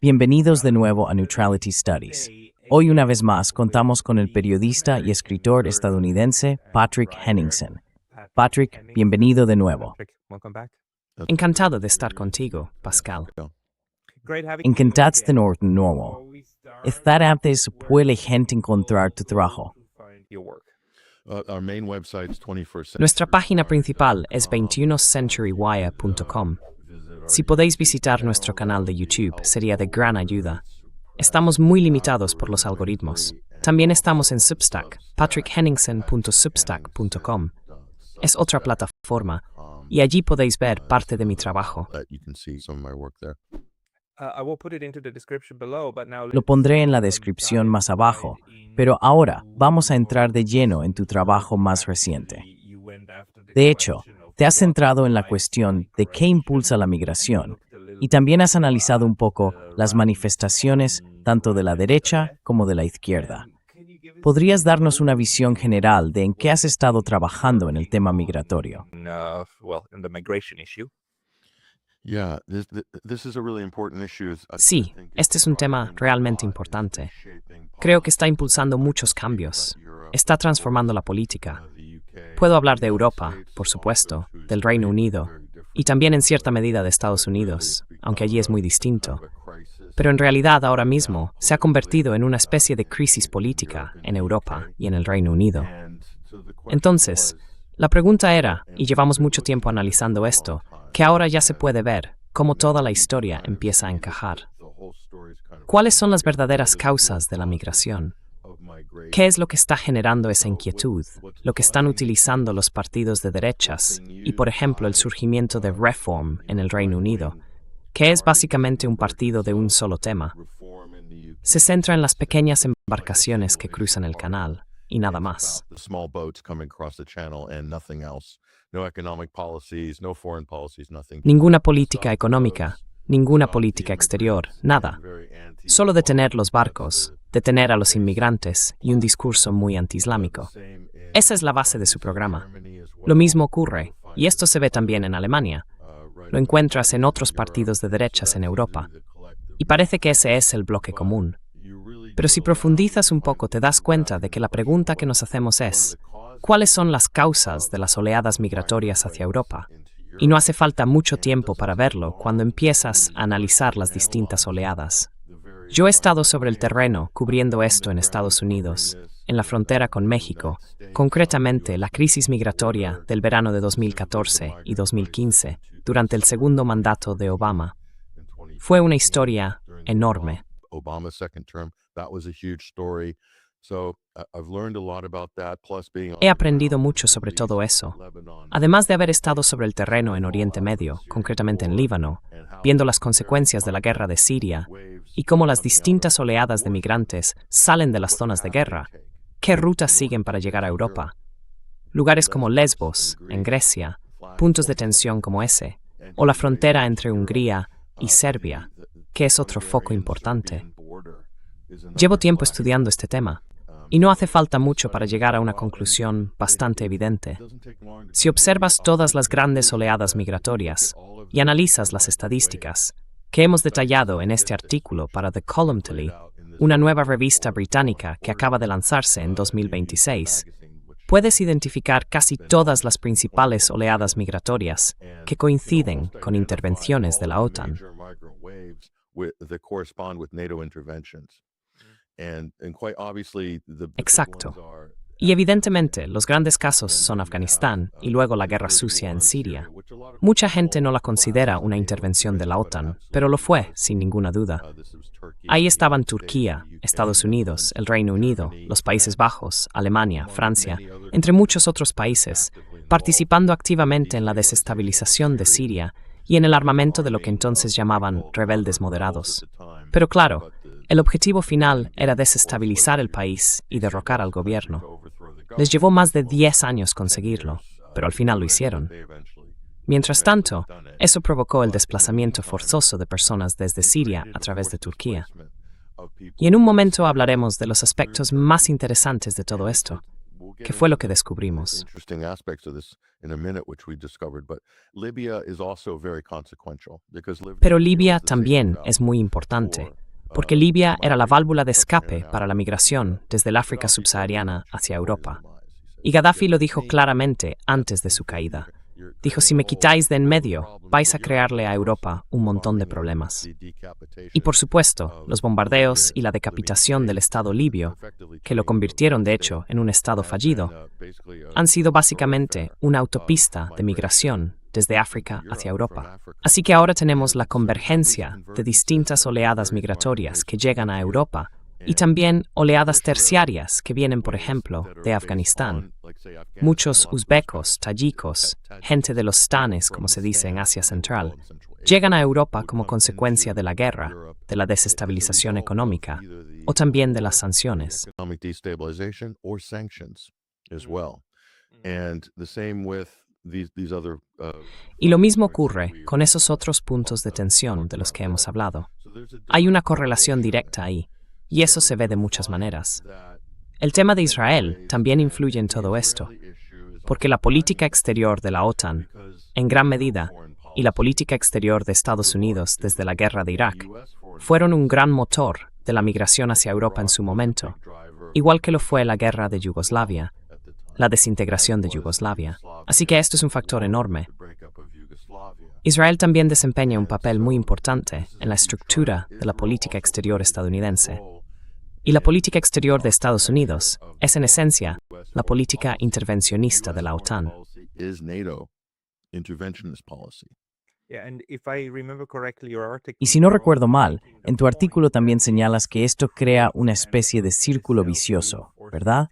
Bienvenidos de nuevo a Neutrality Studies. Hoy una vez más contamos con el periodista y escritor estadounidense Patrick Henningsen. Patrick, bienvenido de nuevo. Encantado de estar contigo, Pascal. Encantados de nuevo. Estar antes puede gente encontrar tu trabajo. Nuestra página principal es 21centurywire.com. Si podéis visitar nuestro canal de YouTube, sería de gran ayuda. Estamos muy limitados por los algoritmos. También estamos en Substack, patrickhenningsen.substack.com. Es otra plataforma, y allí podéis ver parte de mi trabajo. Lo pondré en la descripción más abajo, pero ahora vamos a entrar de lleno en tu trabajo más reciente. De hecho, te has centrado en la cuestión de qué impulsa la migración y también has analizado un poco las manifestaciones tanto de la derecha como de la izquierda. ¿Podrías darnos una visión general de en qué has estado trabajando en el tema migratorio? Sí, este es un tema realmente importante. Creo que está impulsando muchos cambios. Está transformando la política. Puedo hablar de Europa, por supuesto, del Reino Unido, y también en cierta medida de Estados Unidos, aunque allí es muy distinto. Pero en realidad ahora mismo se ha convertido en una especie de crisis política en Europa y en el Reino Unido. Entonces, la pregunta era, y llevamos mucho tiempo analizando esto, que ahora ya se puede ver cómo toda la historia empieza a encajar. ¿Cuáles son las verdaderas causas de la migración? ¿Qué es lo que está generando esa inquietud? Lo que están utilizando los partidos de derechas y, por ejemplo, el surgimiento de Reform en el Reino Unido, que es básicamente un partido de un solo tema. Se centra en las pequeñas embarcaciones que cruzan el canal y nada más. Ninguna política económica, ninguna política exterior, nada. Solo detener los barcos, detener a los inmigrantes y un discurso muy antiislámico. Esa es la base de su programa. Lo mismo ocurre, y esto se ve también en Alemania. Lo encuentras en otros partidos de derechas en Europa. Y parece que ese es el bloque común. Pero si profundizas un poco te das cuenta de que la pregunta que nos hacemos es, ¿cuáles son las causas de las oleadas migratorias hacia Europa? Y no hace falta mucho tiempo para verlo cuando empiezas a analizar las distintas oleadas. Yo he estado sobre el terreno cubriendo esto en Estados Unidos, en la frontera con México, concretamente la crisis migratoria del verano de 2014 y 2015, durante el segundo mandato de Obama. Fue una historia enorme. He aprendido mucho sobre todo eso. Además de haber estado sobre el terreno en Oriente Medio, concretamente en Líbano, viendo las consecuencias de la guerra de Siria y cómo las distintas oleadas de migrantes salen de las zonas de guerra, qué rutas siguen para llegar a Europa. Lugares como Lesbos, en Grecia, puntos de tensión como ese, o la frontera entre Hungría y Serbia, que es otro foco importante. Llevo tiempo estudiando este tema, y no hace falta mucho para llegar a una conclusión bastante evidente. Si observas todas las grandes oleadas migratorias y analizas las estadísticas que hemos detallado en este artículo para The Columnally, una nueva revista británica que acaba de lanzarse en 2026, puedes identificar casi todas las principales oleadas migratorias que coinciden con intervenciones de la OTAN. Exacto. Y evidentemente, los grandes casos son Afganistán y luego la guerra sucia en Siria. Mucha gente no la considera una intervención de la OTAN, pero lo fue, sin ninguna duda. Ahí estaban Turquía, Estados Unidos, el Reino Unido, los Países Bajos, Alemania, Francia, entre muchos otros países, participando activamente en la desestabilización de Siria y en el armamento de lo que entonces llamaban rebeldes moderados. Pero claro, el objetivo final era desestabilizar el país y derrocar al gobierno. Les llevó más de 10 años conseguirlo, pero al final lo hicieron. Mientras tanto, eso provocó el desplazamiento forzoso de personas desde Siria a través de Turquía. Y en un momento hablaremos de los aspectos más interesantes de todo esto. que fue lo que descubrimos. Pero Libia también es muy importante, porque Libia era la válvula de escape para la migración desde el África subsahariana hacia Europa. Y Gaddafi lo dijo claramente antes de su caída. Dijo, si me quitáis de en medio, vais a crearle a Europa un montón de problemas. Y por supuesto, los bombardeos y la decapitación del Estado libio, que lo convirtieron de hecho en un Estado fallido, han sido básicamente una autopista de migración desde África hacia Europa. Así que ahora tenemos la convergencia de distintas oleadas migratorias que llegan a Europa y también oleadas terciarias que vienen, por ejemplo, de Afganistán. Muchos uzbekos, tayikos, gente de los stanes, como se dice en Asia Central, llegan a Europa como consecuencia de la guerra, de la desestabilización económica o también de las sanciones. Y lo mismo ocurre con esos otros puntos de tensión de los que hemos hablado. Hay una correlación directa ahí, y eso se ve de muchas maneras. El tema de Israel también influye en todo esto, porque la política exterior de la OTAN, en gran medida, y la política exterior de Estados Unidos desde la guerra de Irak, fueron un gran motor de la migración hacia Europa en su momento, igual que lo fue la guerra de Yugoslavia, la desintegración de Yugoslavia. Así que esto es un factor enorme. Israel también desempeña un papel muy importante en la estructura de la política exterior estadounidense. Y la política exterior de Estados Unidos es, en esencia, la política intervencionista de la OTAN. Y si no recuerdo mal, en tu artículo también señalas que esto crea una especie de círculo vicioso, ¿verdad?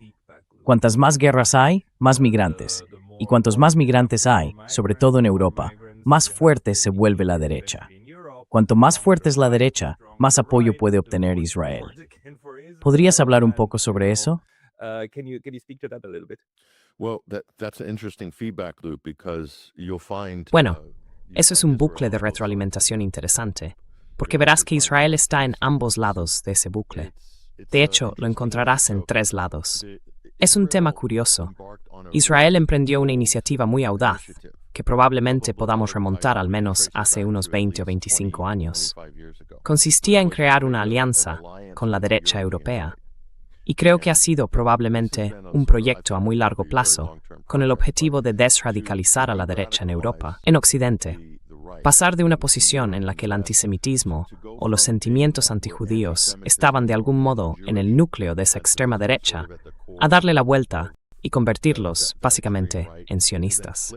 Cuantas más guerras hay, más migrantes. Y cuantos más migrantes hay, sobre todo en Europa, más fuerte se vuelve la derecha. Cuanto más fuerte es la derecha, más apoyo puede obtener Israel. ¿Podrías hablar un poco sobre eso? Bueno, eso es un bucle de retroalimentación interesante, porque verás que Israel está en ambos lados de ese bucle. De hecho, lo encontrarás en 3 lados. Es un tema curioso. Israel emprendió una iniciativa muy audaz, que probablemente podamos remontar al menos hace unos 20 o 25 años. Consistía en crear una alianza con la derecha europea. Y creo que ha sido probablemente un proyecto a muy largo plazo, con el objetivo de desradicalizar a la derecha en Europa, en Occidente. Pasar de una posición en la que el antisemitismo o los sentimientos antijudíos estaban de algún modo en el núcleo de esa extrema derecha, a darle la vuelta y convertirlos, básicamente, en sionistas.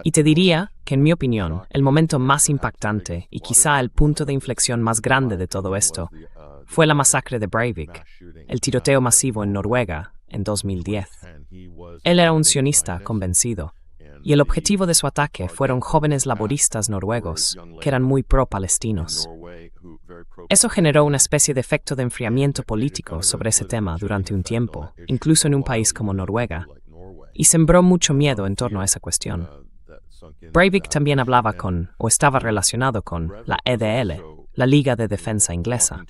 Y te diría que, en mi opinión, el momento más impactante y quizá el punto de inflexión más grande de todo esto fue la masacre de Breivik, el tiroteo masivo en Noruega en 2010. Él era un sionista convencido, y el objetivo de su ataque fueron jóvenes laboristas noruegos que eran muy pro-palestinos. Eso generó una especie de efecto de enfriamiento político sobre ese tema durante un tiempo, incluso en un país como Noruega, y sembró mucho miedo en torno a esa cuestión. Breivik también hablaba con, o estaba relacionado con, la EDL, la Liga de Defensa Inglesa.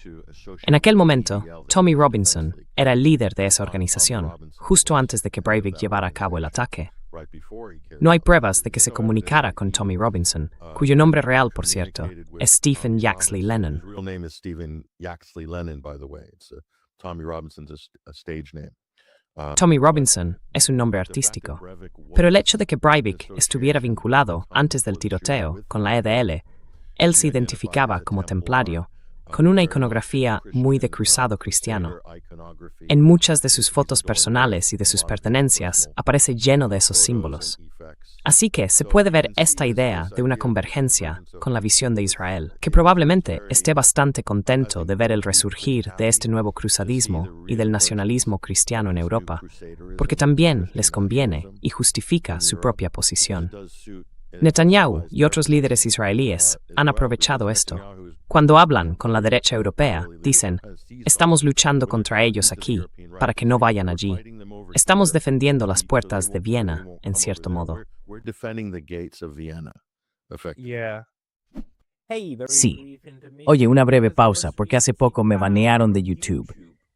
En aquel momento, Tommy Robinson era el líder de esa organización, justo antes de que Breivik llevara a cabo el ataque. No hay pruebas de que se comunicara con Tommy Robinson, cuyo nombre real, por cierto, es Stephen Yaxley Lennon. Tommy Robinson es un nombre artístico, pero el hecho de que Breivik estuviera vinculado, antes del tiroteo, con la EDL, él se identificaba como templario, con una iconografía muy de cruzado cristiano. En muchas de sus fotos personales y de sus pertenencias aparece lleno de esos símbolos. Así que se puede ver esta idea de una convergencia con la visión de Israel, que probablemente esté bastante contento de ver el resurgir de este nuevo cruzadismo y del nacionalismo cristiano en Europa, porque también les conviene y justifica su propia posición. Netanyahu y otros líderes israelíes han aprovechado esto. Cuando hablan con la derecha europea, dicen, estamos luchando contra ellos aquí, para que no vayan allí. Estamos defendiendo las puertas de Viena, en cierto modo. Sí. Oye, una breve pausa, porque hace poco me banearon de YouTube.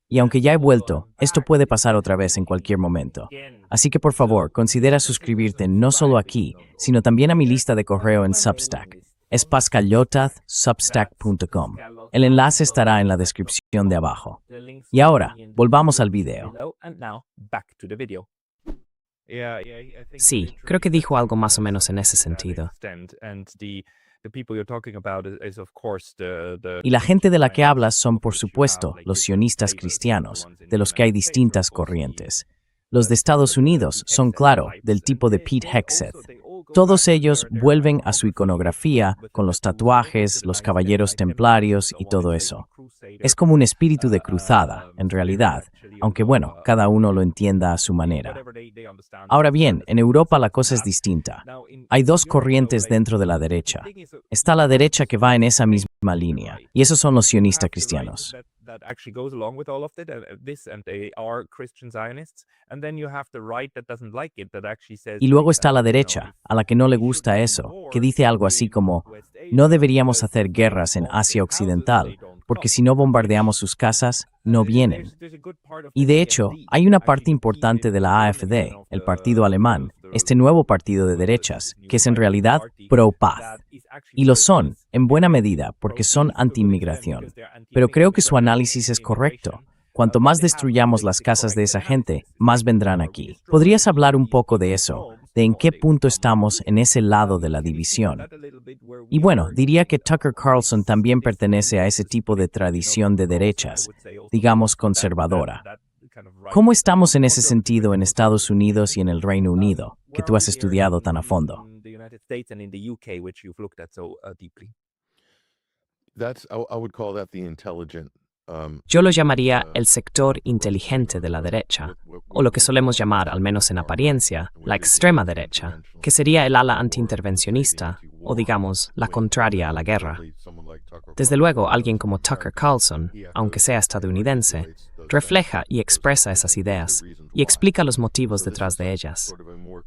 Y aunque ya he vuelto, esto puede pasar otra vez en cualquier momento. Así que por favor, considera suscribirte no solo aquí, sino también a mi lista de correo en Substack. Es pascalyotath.substack.com. El enlace estará en la descripción de abajo. Y ahora, volvamos al video. Sí, creo que dijo algo más o menos en ese sentido. Y la gente de la que hablas son, por supuesto, los sionistas cristianos, de los que hay distintas corrientes. Los de Estados Unidos son, claro, del tipo de Pete Hegseth. Todos ellos vuelven a su iconografía con los tatuajes, los caballeros templarios y todo eso. Es como un espíritu de cruzada, en realidad, aunque bueno, cada uno lo entienda a su manera. Ahora bien, en Europa la cosa es distinta. Hay dos corrientes dentro de la derecha. Está la derecha que va en esa misma línea, y esos son los sionistas cristianos. Y luego está la derecha, a la que no le gusta eso, que dice algo así como, no deberíamos hacer guerras en Asia Occidental, porque si no bombardeamos sus casas, no vienen. Y de hecho, hay una parte importante de la AfD, el partido alemán, este nuevo partido de derechas, que es en realidad pro-paz. Y lo son, en buena medida, porque son anti-inmigración. Pero creo que su análisis es correcto. Cuanto más destruyamos las casas de esa gente, más vendrán aquí. ¿Podrías hablar un poco de eso? ¿De en qué punto estamos en ese lado de la división? Y bueno, diría que Tucker Carlson también pertenece a ese tipo de tradición de derechas, digamos conservadora. ¿Cómo estamos en ese sentido en Estados Unidos y en el Reino Unido, que tú has estudiado tan a fondo? Yo lo llamaría el sector inteligente de la derecha, o lo que solemos llamar, al menos en apariencia, la extrema derecha, que sería el ala antiintervencionista, o digamos, la contraria a la guerra. Desde luego, alguien como Tucker Carlson, aunque sea estadounidense, refleja y expresa esas ideas, y explica los motivos detrás de ellas.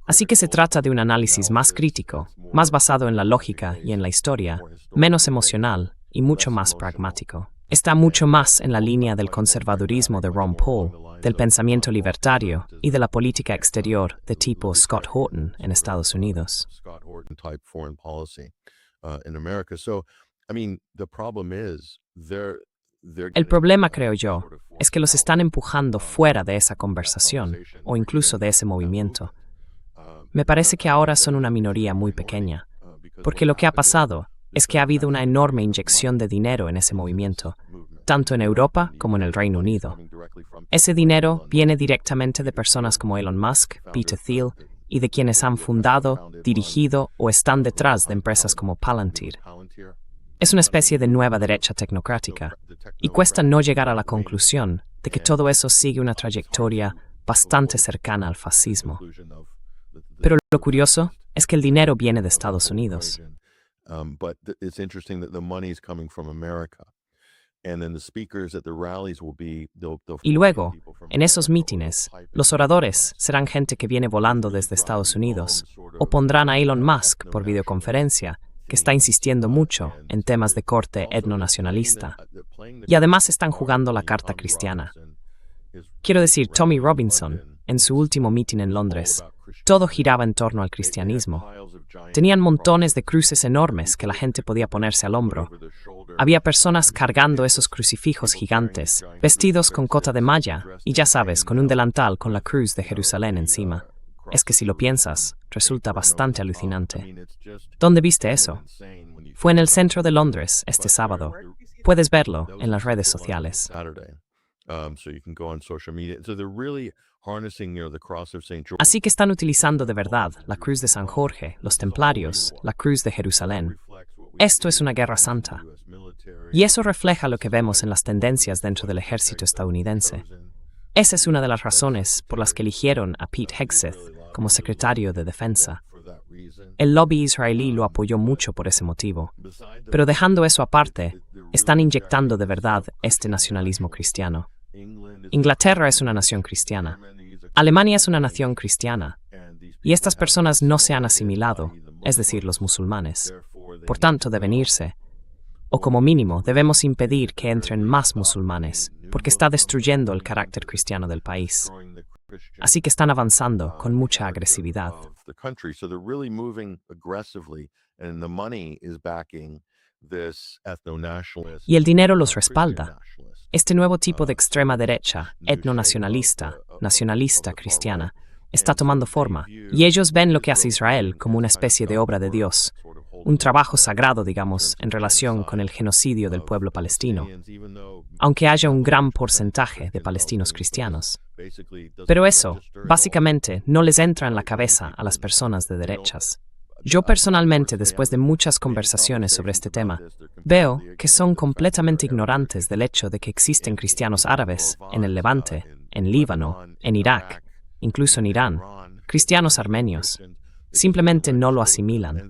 Así que se trata de un análisis más crítico, más basado en la lógica y en la historia, menos emocional y mucho más pragmático. Está mucho más en la línea del conservadurismo de Ron Paul, del pensamiento libertario y de la política exterior de tipo Scott Horton en Estados Unidos. El problema, creo yo, es que los están empujando fuera de esa conversación o incluso de ese movimiento. Me parece que ahora son una minoría muy pequeña, porque lo que ha pasado es que ha habido una enorme inyección de dinero en ese movimiento, tanto en Europa como en el Reino Unido. Ese dinero viene directamente de personas como Elon Musk, Peter Thiel, y de quienes han fundado, dirigido o están detrás de empresas como Palantir. Es una especie de nueva derecha tecnocrática, y cuesta no llegar a la conclusión de que todo eso sigue una trayectoria bastante cercana al fascismo. Pero lo curioso es que el dinero viene de Estados Unidos. Y luego, en esos mítines, los oradores serán gente que viene volando desde Estados Unidos, o pondrán a Elon Musk por videoconferencia, que está insistiendo mucho en temas de corte etnonacionalista. Y además están jugando la carta cristiana. Quiero decir, Tommy Robinson, en su último mitin en Londres, todo giraba en torno al cristianismo. Tenían montones de cruces enormes que la gente podía ponerse al hombro. Había personas cargando esos crucifijos gigantes, vestidos con cota de malla y ya sabes, con un delantal con la cruz de Jerusalén encima. Es que si lo piensas, resulta bastante alucinante. ¿Dónde viste eso? Fue en el centro de Londres este sábado. Puedes verlo en las redes sociales. Así que están utilizando de verdad la cruz de San Jorge, los templarios, la cruz de Jerusalén. Esto es una guerra santa. Y eso refleja lo que vemos en las tendencias dentro del ejército estadounidense. Esa es una de las razones por las que eligieron a Pete Hegseth como secretario de Defensa. El lobby israelí lo apoyó mucho por ese motivo. Pero dejando eso aparte, están inyectando de verdad este nacionalismo cristiano. Inglaterra es una nación cristiana. Alemania es una nación cristiana. Y estas personas no se han asimilado, es decir, los musulmanes. Por tanto, deben irse. O como mínimo, debemos impedir que entren más musulmanes, porque está destruyendo el carácter cristiano del país. Así que están avanzando con mucha agresividad. Y el dinero los respalda. Este nuevo tipo de extrema derecha, etnonacionalista, nacionalista cristiana, está tomando forma, y ellos ven lo que hace Israel como una especie de obra de Dios, un trabajo sagrado, digamos, en relación con el genocidio del pueblo palestino, aunque haya un gran porcentaje de palestinos cristianos. Pero eso, básicamente, no les entra en la cabeza a las personas de derechas. Yo personalmente, después de muchas conversaciones sobre este tema, veo que son completamente ignorantes del hecho de que existen cristianos árabes en el Levante, en Líbano, en Irak, incluso en Irán, cristianos armenios. Simplemente no lo asimilan.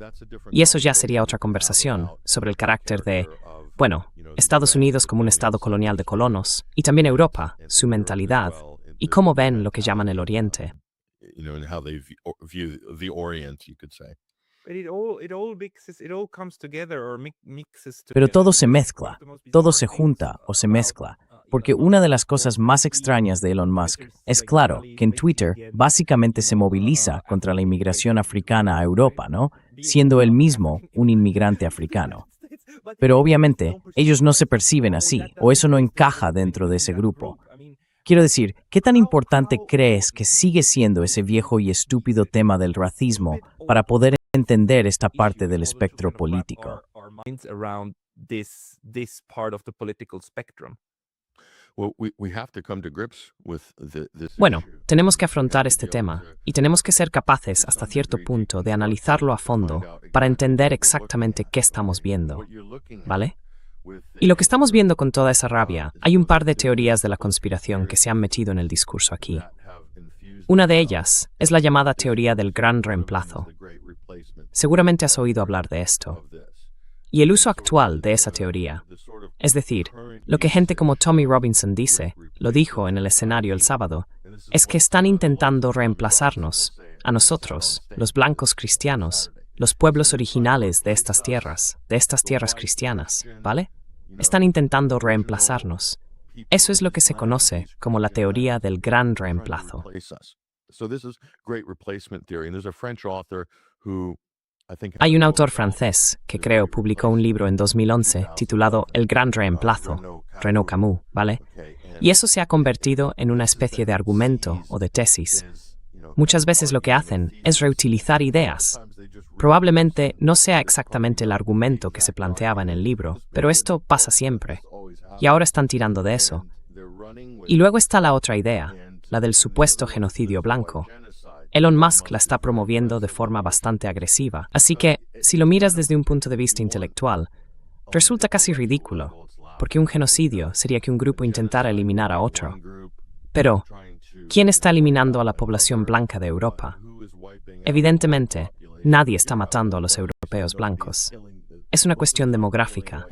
Y eso ya sería otra conversación sobre el carácter de, bueno, Estados Unidos como un estado colonial de colonos, y también Europa, su mentalidad, y cómo ven lo que llaman el Oriente. Pero todo se mezcla, todo se junta o se mezcla, porque una de las cosas más extrañas de Elon Musk es claro que en Twitter básicamente se moviliza contra la inmigración africana a Europa, ¿no? Siendo él mismo un inmigrante africano. Pero obviamente ellos no se perciben así, o eso no encaja dentro de ese grupo. Quiero decir, ¿qué tan importante crees que sigue siendo ese viejo y estúpido tema del racismo para poder entender esta parte del espectro político? Bueno, tenemos que afrontar este tema y tenemos que ser capaces hasta cierto punto de analizarlo a fondo para entender exactamente qué estamos viendo, ¿vale? Y lo que estamos viendo con toda esa rabia, hay un par de teorías de la conspiración que se han metido en el discurso aquí. Una de ellas es la llamada teoría del gran reemplazo. Seguramente has oído hablar de esto. Y el uso actual de esa teoría, es decir, lo que gente como Tommy Robinson lo dijo en el escenario el sábado, es que están intentando reemplazarnos, a nosotros, los blancos cristianos, los pueblos originales de estas tierras cristianas, ¿vale? Están intentando reemplazarnos. Eso es lo que se conoce como la teoría del gran reemplazo. Hay un autor francés que creo publicó un libro en 2011 titulado El Gran Reemplazo, Renaud Camus, ¿vale? Y eso se ha convertido en una especie de argumento o de tesis. Muchas veces lo que hacen es reutilizar ideas. Probablemente no sea exactamente el argumento que se planteaba en el libro, pero esto pasa siempre. Y ahora están tirando de eso. Y luego está la otra idea, la del supuesto genocidio blanco. Elon Musk la está promoviendo de forma bastante agresiva. Así que, si lo miras desde un punto de vista intelectual, resulta casi ridículo, porque un genocidio sería que un grupo intentara eliminar a otro. Pero, ¿quién está eliminando a la población blanca de Europa? Evidentemente, nadie está matando a los europeos blancos. Es una cuestión demográfica.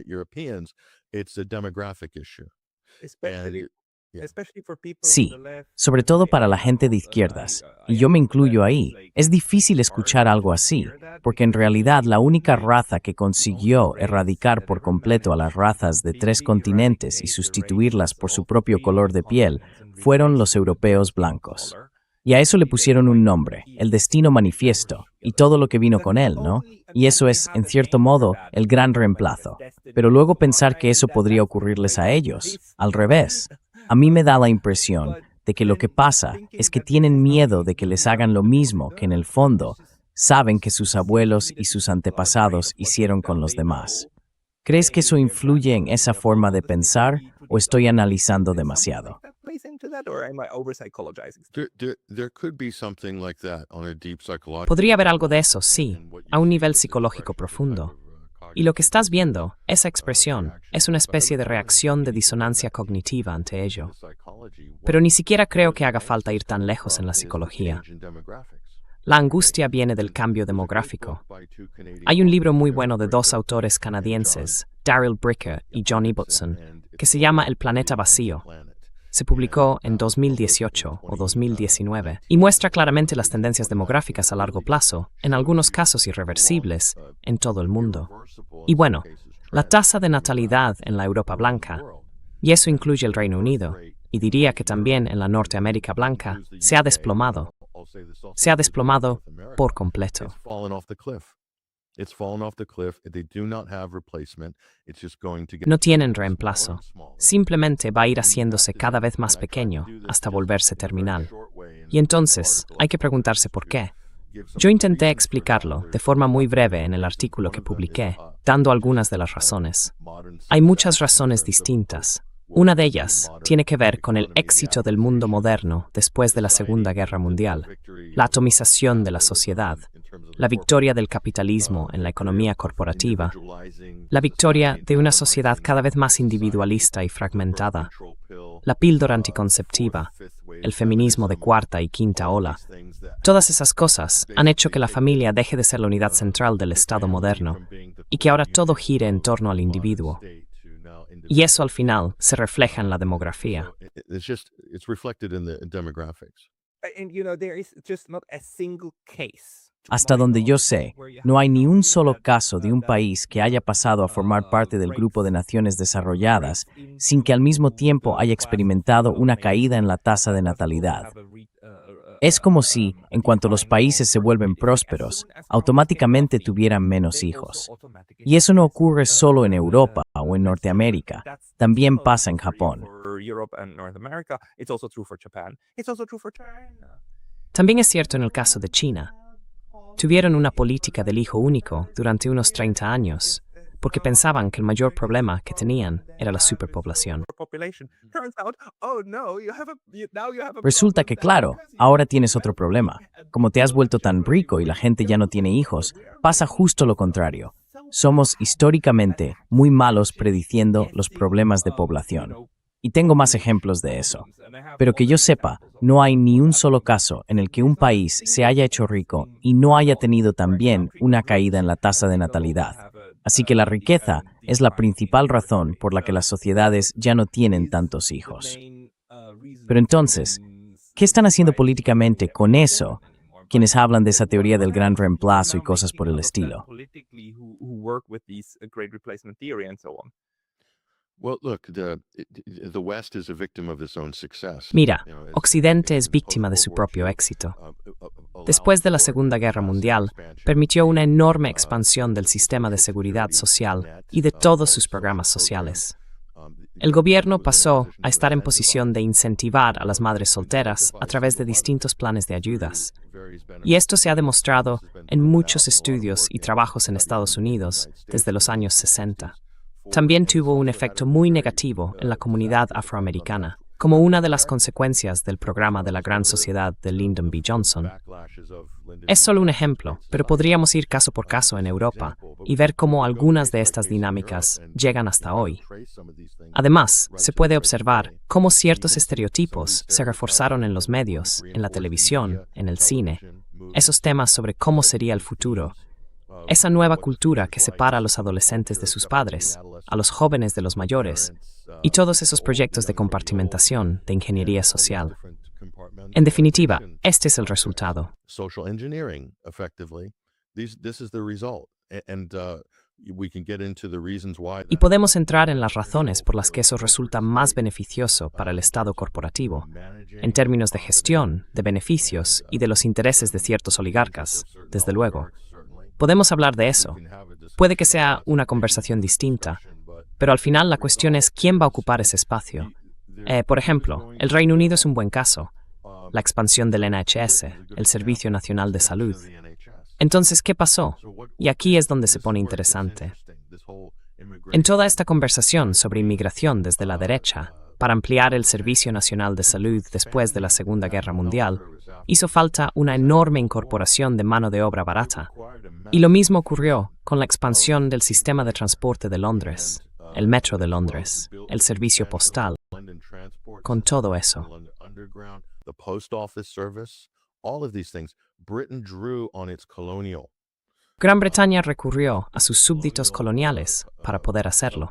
Sí, sobre todo para la gente de izquierdas, y yo me incluyo ahí. Es difícil escuchar algo así, porque en realidad la única raza que consiguió erradicar por completo a las razas de 3 continentes y sustituirlas por su propio color de piel fueron los europeos blancos. Y a eso le pusieron un nombre, el Destino Manifiesto, y todo lo que vino con él, ¿no? Y eso es, en cierto modo, el gran reemplazo. Pero luego pensar que eso podría ocurrirles a ellos, al revés. A mí me da la impresión de que lo que pasa es que tienen miedo de que les hagan lo mismo que en el fondo saben que sus abuelos y sus antepasados hicieron con los demás. ¿Crees que eso influye en esa forma de pensar o estoy analizando demasiado? Podría haber algo de eso, sí, a un nivel psicológico profundo. Y lo que estás viendo, esa expresión, es una especie de reacción de disonancia cognitiva ante ello. Pero ni siquiera creo que haga falta ir tan lejos en la psicología. La angustia viene del cambio demográfico. Hay un libro muy bueno de 2 autores canadienses, Daryl Bricker y John Ibbotson, que se llama El planeta vacío. Se publicó en 2018 o 2019 y muestra claramente las tendencias demográficas a largo plazo, en algunos casos irreversibles, en todo el mundo. Y bueno, la tasa de natalidad en la Europa blanca, y eso incluye el Reino Unido, y diría que también en la Norteamérica blanca, se ha desplomado. Se ha desplomado por completo. No tienen reemplazo. Simplemente va a ir haciéndose cada vez más pequeño hasta volverse terminal. Y entonces, hay que preguntarse por qué. Yo intenté explicarlo de forma muy breve en el artículo que publiqué, dando algunas de las razones. Hay muchas razones distintas. Una de ellas tiene que ver con el éxito del mundo moderno después de la Segunda Guerra Mundial, la atomización de la sociedad, la victoria del capitalismo en la economía corporativa, la victoria de una sociedad cada vez más individualista y fragmentada, la píldora anticonceptiva, el feminismo de cuarta y quinta ola. Todas esas cosas han hecho que la familia deje de ser la unidad central del Estado moderno y que ahora todo gire en torno al individuo. Y eso al final se refleja en la demografía. Hasta donde yo sé, no hay ni un solo caso de un país que haya pasado a formar parte del grupo de naciones desarrolladas sin que al mismo tiempo haya experimentado una caída en la tasa de natalidad. Es como si, en cuanto los países se vuelven prósperos, automáticamente tuvieran menos hijos. Y eso no ocurre solo en Europa o en Norteamérica, también pasa en Japón. También es cierto en el caso de China. Tuvieron una política del hijo único durante unos 30 años, porque pensaban que el mayor problema que tenían era la superpoblación. Resulta que, claro, ahora tienes otro problema. Como te has vuelto tan rico y la gente ya no tiene hijos, pasa justo lo contrario. Somos históricamente muy malos prediciendo los problemas de población. Y tengo más ejemplos de eso. Pero que yo sepa, no hay ni un solo caso en el que un país se haya hecho rico y no haya tenido también una caída en la tasa de natalidad. Así que la riqueza es la principal razón por la que las sociedades ya no tienen tantos hijos. Pero entonces, ¿qué están haciendo políticamente con eso quienes hablan de esa teoría del gran reemplazo y cosas por el estilo? Mira, Occidente es víctima de su propio éxito. Después de la Segunda Guerra Mundial, permitió una enorme expansión del sistema de seguridad social y de todos sus programas sociales. El gobierno pasó a estar en posición de incentivar a las madres solteras a través de distintos planes de ayudas. Y esto se ha demostrado en muchos estudios y trabajos en Estados Unidos desde los años 60. También tuvo un efecto muy negativo en la comunidad afroamericana, como una de las consecuencias del programa de la Gran Sociedad de Lyndon B. Johnson. Es solo un ejemplo, pero podríamos ir caso por caso en Europa y ver cómo algunas de estas dinámicas llegan hasta hoy. Además, se puede observar cómo ciertos estereotipos se reforzaron en los medios, en la televisión, en el cine, esos temas sobre cómo sería el futuro, esa nueva cultura que separa a los adolescentes de sus padres, a los jóvenes de los mayores, y todos esos proyectos de compartimentación de ingeniería social. En definitiva, este es el resultado. Y podemos entrar en las razones por las que eso resulta más beneficioso para el Estado corporativo, en términos de gestión, de beneficios y de los intereses de ciertos oligarcas, desde luego. Podemos hablar de eso. Puede que sea una conversación distinta, pero al final la cuestión es quién va a ocupar ese espacio. Por ejemplo, el Reino Unido es un buen caso. La expansión del NHS, el Servicio Nacional de Salud. Entonces, ¿qué pasó? Y aquí es donde se pone interesante. En toda esta conversación sobre inmigración desde la derecha, para ampliar el Servicio Nacional de Salud después de la Segunda Guerra Mundial, hizo falta una enorme incorporación de mano de obra barata. Y lo mismo ocurrió con la expansión del sistema de transporte de Londres, el Metro de Londres, el servicio postal. Con todo eso, Gran Bretaña recurrió a sus súbditos coloniales para poder hacerlo.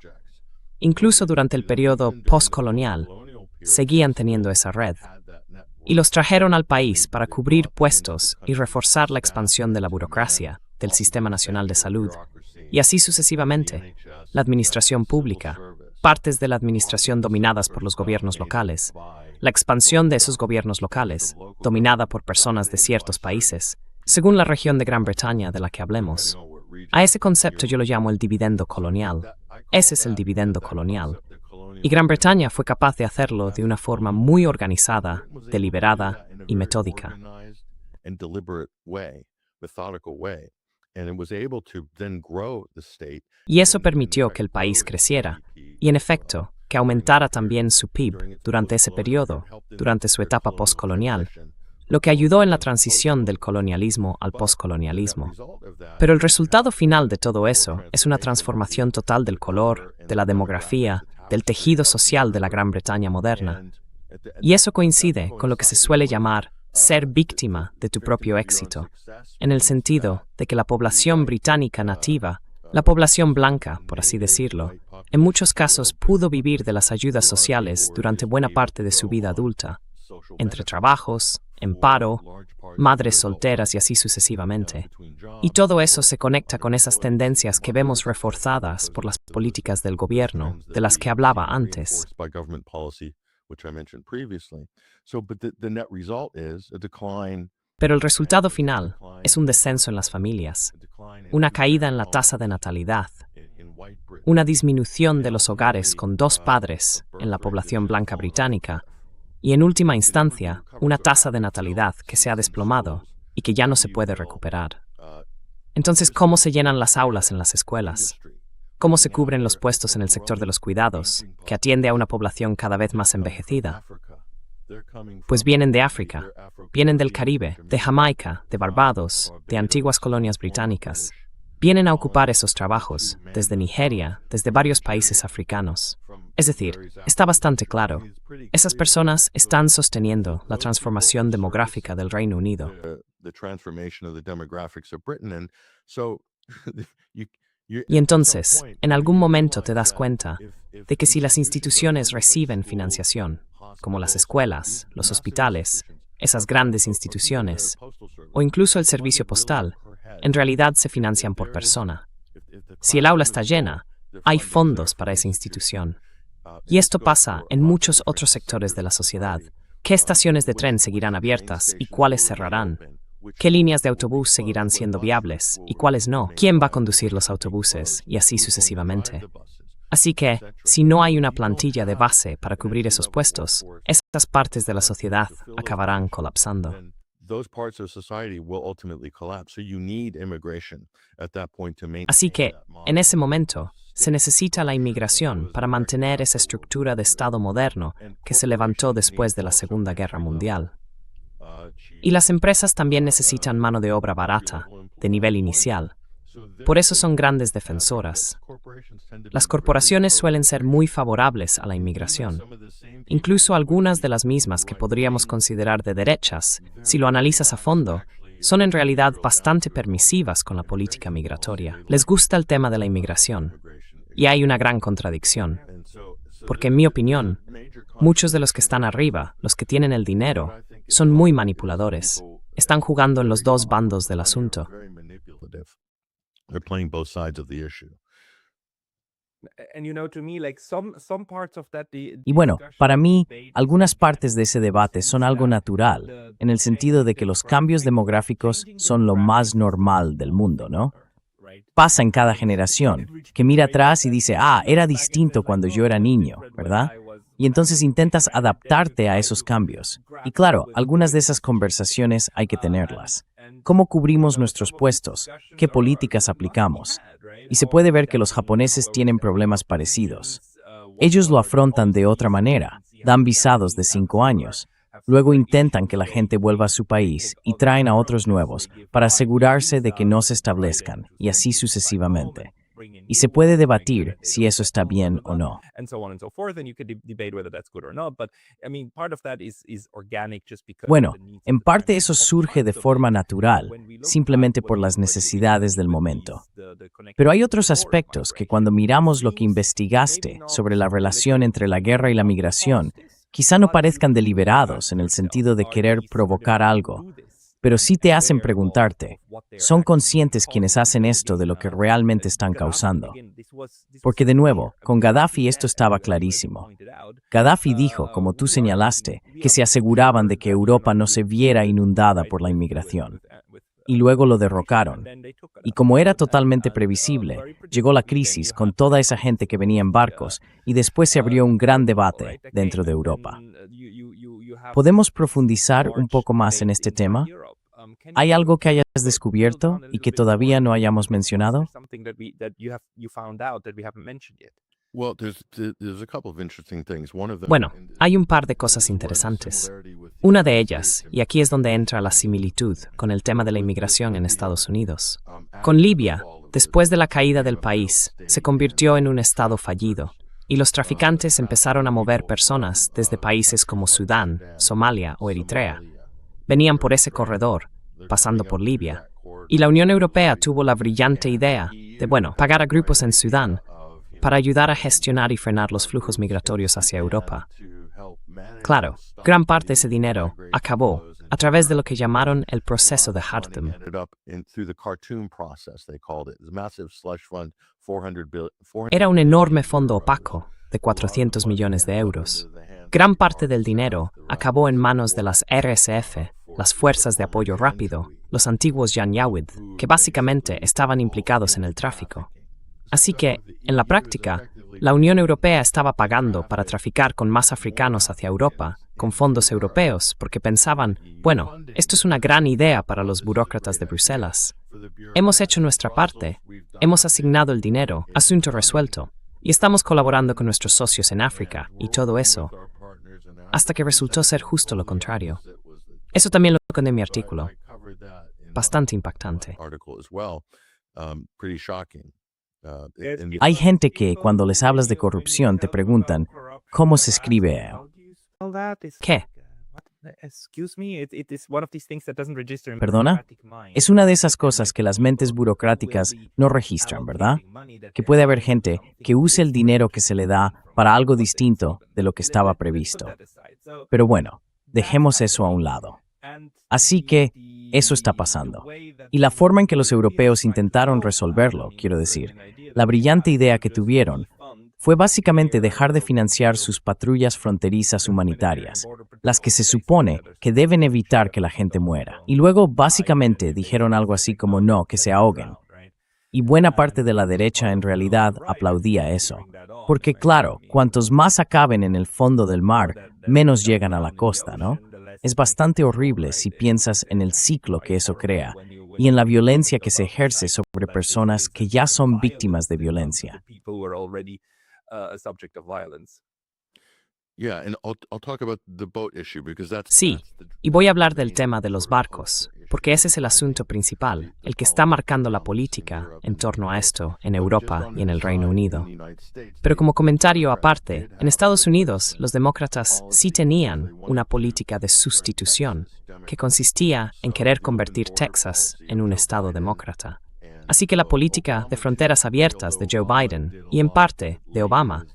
Incluso durante el periodo postcolonial, seguían teniendo esa red. Y los trajeron al país para cubrir puestos y reforzar la expansión de la burocracia, del Sistema Nacional de Salud. y así sucesivamente. La administración pública, partes de la administración dominadas por los gobiernos locales, la expansión de esos gobiernos locales, dominada por personas de ciertos países, según la región de Gran Bretaña de la que hablemos. A ese concepto yo lo llamo el dividendo colonial. Ese es el dividendo colonial. Y Gran Bretaña fue capaz de hacerlo de una forma muy organizada, deliberada y metódica. Y eso permitió que el país creciera, y en efecto, que aumentara también su PIB durante ese periodo, durante su etapa postcolonial, lo que ayudó en la transición del colonialismo al postcolonialismo. Pero el resultado final de todo eso es una transformación total del color, de la demografía, del tejido social de la Gran Bretaña moderna. Y eso coincide con lo que se suele llamar ser víctima de tu propio éxito, en el sentido de que la población británica nativa, la población blanca, por así decirlo, en muchos casos pudo vivir de las ayudas sociales durante buena parte de su vida adulta, entre trabajos, en paro, madres solteras y así sucesivamente. Y todo eso se conecta con esas tendencias que vemos reforzadas por las políticas del gobierno, de las que hablaba antes. Pero el resultado final es un descenso en las familias, una caída en la tasa de natalidad, una disminución de los hogares con dos padres en la población blanca británica, y en última instancia, una tasa de natalidad que se ha desplomado y que ya no se puede recuperar. Entonces, ¿cómo se llenan las aulas en las escuelas? ¿Cómo se cubren los puestos en el sector de los cuidados, que atiende a una población cada vez más envejecida? Pues vienen de África, vienen del Caribe, de Jamaica, de Barbados, de antiguas colonias británicas. Vienen a ocupar esos trabajos, desde Nigeria, desde varios países africanos. Es decir, está bastante claro, esas personas están sosteniendo la transformación demográfica del Reino Unido. Y entonces, en algún momento te das cuenta de que si las instituciones reciben financiación, como las escuelas, los hospitales, esas grandes instituciones, o incluso el servicio postal, en realidad se financian por persona. Si el aula está llena, hay fondos para esa institución. Y esto pasa en muchos otros sectores de la sociedad. ¿Qué estaciones de tren seguirán abiertas y cuáles cerrarán? ¿Qué líneas de autobús seguirán siendo viables y cuáles no? ¿Quién va a conducir los autobuses? Y así sucesivamente. Así que, si no hay una plantilla de base para cubrir esos puestos, esas partes de la sociedad acabarán colapsando. Así que, en ese momento, se necesita la inmigración para mantener esa estructura de Estado moderno que se levantó después de la Segunda Guerra Mundial. Y las empresas también necesitan mano de obra barata, de nivel inicial. Por eso son grandes defensoras. Las corporaciones suelen ser muy favorables a la inmigración, incluso algunas de las mismas que podríamos considerar de derechas, si lo analizas a fondo, son en realidad bastante permisivas con la política migratoria. Les gusta el tema de la inmigración, y hay una gran contradicción, porque en mi opinión, muchos de los que están arriba, los que tienen el dinero, son muy manipuladores. Están jugando en los dos bandos del asunto. Y bueno, para mí, algunas partes de ese debate son algo natural, en el sentido de que los cambios demográficos son lo más normal del mundo, ¿no? Pasa en cada generación, que mira atrás y dice, era distinto cuando yo era niño, ¿verdad? Y entonces intentas adaptarte a esos cambios. Y claro, algunas de esas conversaciones hay que tenerlas. ¿Cómo cubrimos nuestros puestos? ¿Qué políticas aplicamos? Y se puede ver que los japoneses tienen problemas parecidos. Ellos lo afrontan de otra manera, dan visados de 5 años. Luego intentan que la gente vuelva a su país y traen a otros nuevos para asegurarse de que no se establezcan, y así sucesivamente. Y se puede debatir si eso está bien o no. Bueno, en parte eso surge de forma natural, simplemente por las necesidades del momento. Pero hay otros aspectos que cuando miramos lo que investigaste sobre la relación entre la guerra y la migración, quizá no parezcan deliberados en el sentido de querer provocar algo, pero sí te hacen preguntarte, ¿son conscientes quienes hacen esto de lo que realmente están causando? Porque de nuevo, con Gaddafi esto estaba clarísimo. Gaddafi dijo, como tú señalaste, que se aseguraban de que Europa no se viera inundada por la inmigración. Y luego lo derrocaron. Y como era totalmente previsible, llegó la crisis con toda esa gente que venía en barcos y después se abrió un gran debate dentro de Europa. ¿Podemos profundizar un poco más en este tema? ¿Hay algo que hayas descubierto y que todavía no hayamos mencionado? Bueno, hay un par de cosas interesantes. Una de ellas, y aquí es donde entra la similitud con el tema de la inmigración en Estados Unidos. Con Libia, después de la caída del país, se convirtió en un estado fallido, y los traficantes empezaron a mover personas desde países como Sudán, Somalia o Eritrea. Venían por ese corredor, pasando por Libia, y la Unión Europea tuvo la brillante idea de, pagar a grupos en Sudán para ayudar a gestionar y frenar los flujos migratorios hacia Europa. Claro, gran parte de ese dinero acabó a través de lo que llamaron el proceso de Khartoum. Era un enorme fondo opaco de 400 millones de euros. Gran parte del dinero acabó en manos de las RSF, las Fuerzas de Apoyo Rápido, los antiguos Janjaweed, que básicamente estaban implicados en el tráfico. Así que, en la práctica, la Unión Europea estaba pagando para traficar con más africanos hacia Europa, con fondos europeos, porque pensaban, esto es una gran idea para los burócratas de Bruselas. Hemos hecho nuestra parte, hemos asignado el dinero, asunto resuelto, y estamos colaborando con nuestros socios en África y todo eso, hasta que resultó ser justo lo contrario. Eso también lo conté en mi artículo. Bastante impactante. Hay gente que, cuando les hablas de corrupción, te preguntan, ¿cómo se escribe? ¿Qué? ¿Perdona? Es una de esas cosas que las mentes burocráticas no registran, ¿verdad? Que puede haber gente que use el dinero que se le da para algo distinto de lo que estaba previsto. Pero dejemos eso a un lado. Así que, eso está pasando. Y la forma en que los europeos intentaron resolverlo, quiero decir, la brillante idea que tuvieron, fue básicamente dejar de financiar sus patrullas fronterizas humanitarias, las que se supone que deben evitar que la gente muera. Y luego básicamente dijeron algo así como no, que se ahoguen. Y buena parte de la derecha en realidad aplaudía eso. Porque claro, cuantos más acaben en el fondo del mar, menos llegan a la costa, ¿no? Es bastante horrible si piensas en el ciclo que eso crea y en la violencia que se ejerce sobre personas que ya son víctimas de violencia. Sí, y voy a hablar del tema de los barcos, porque ese es el asunto principal, el que está marcando la política en torno a esto en Europa y en el Reino Unido. Pero como comentario aparte, en Estados Unidos los demócratas sí tenían una política de sustitución que consistía en querer convertir Texas en un estado demócrata. Así que la política de fronteras abiertas de Joe Biden y en parte de Obama,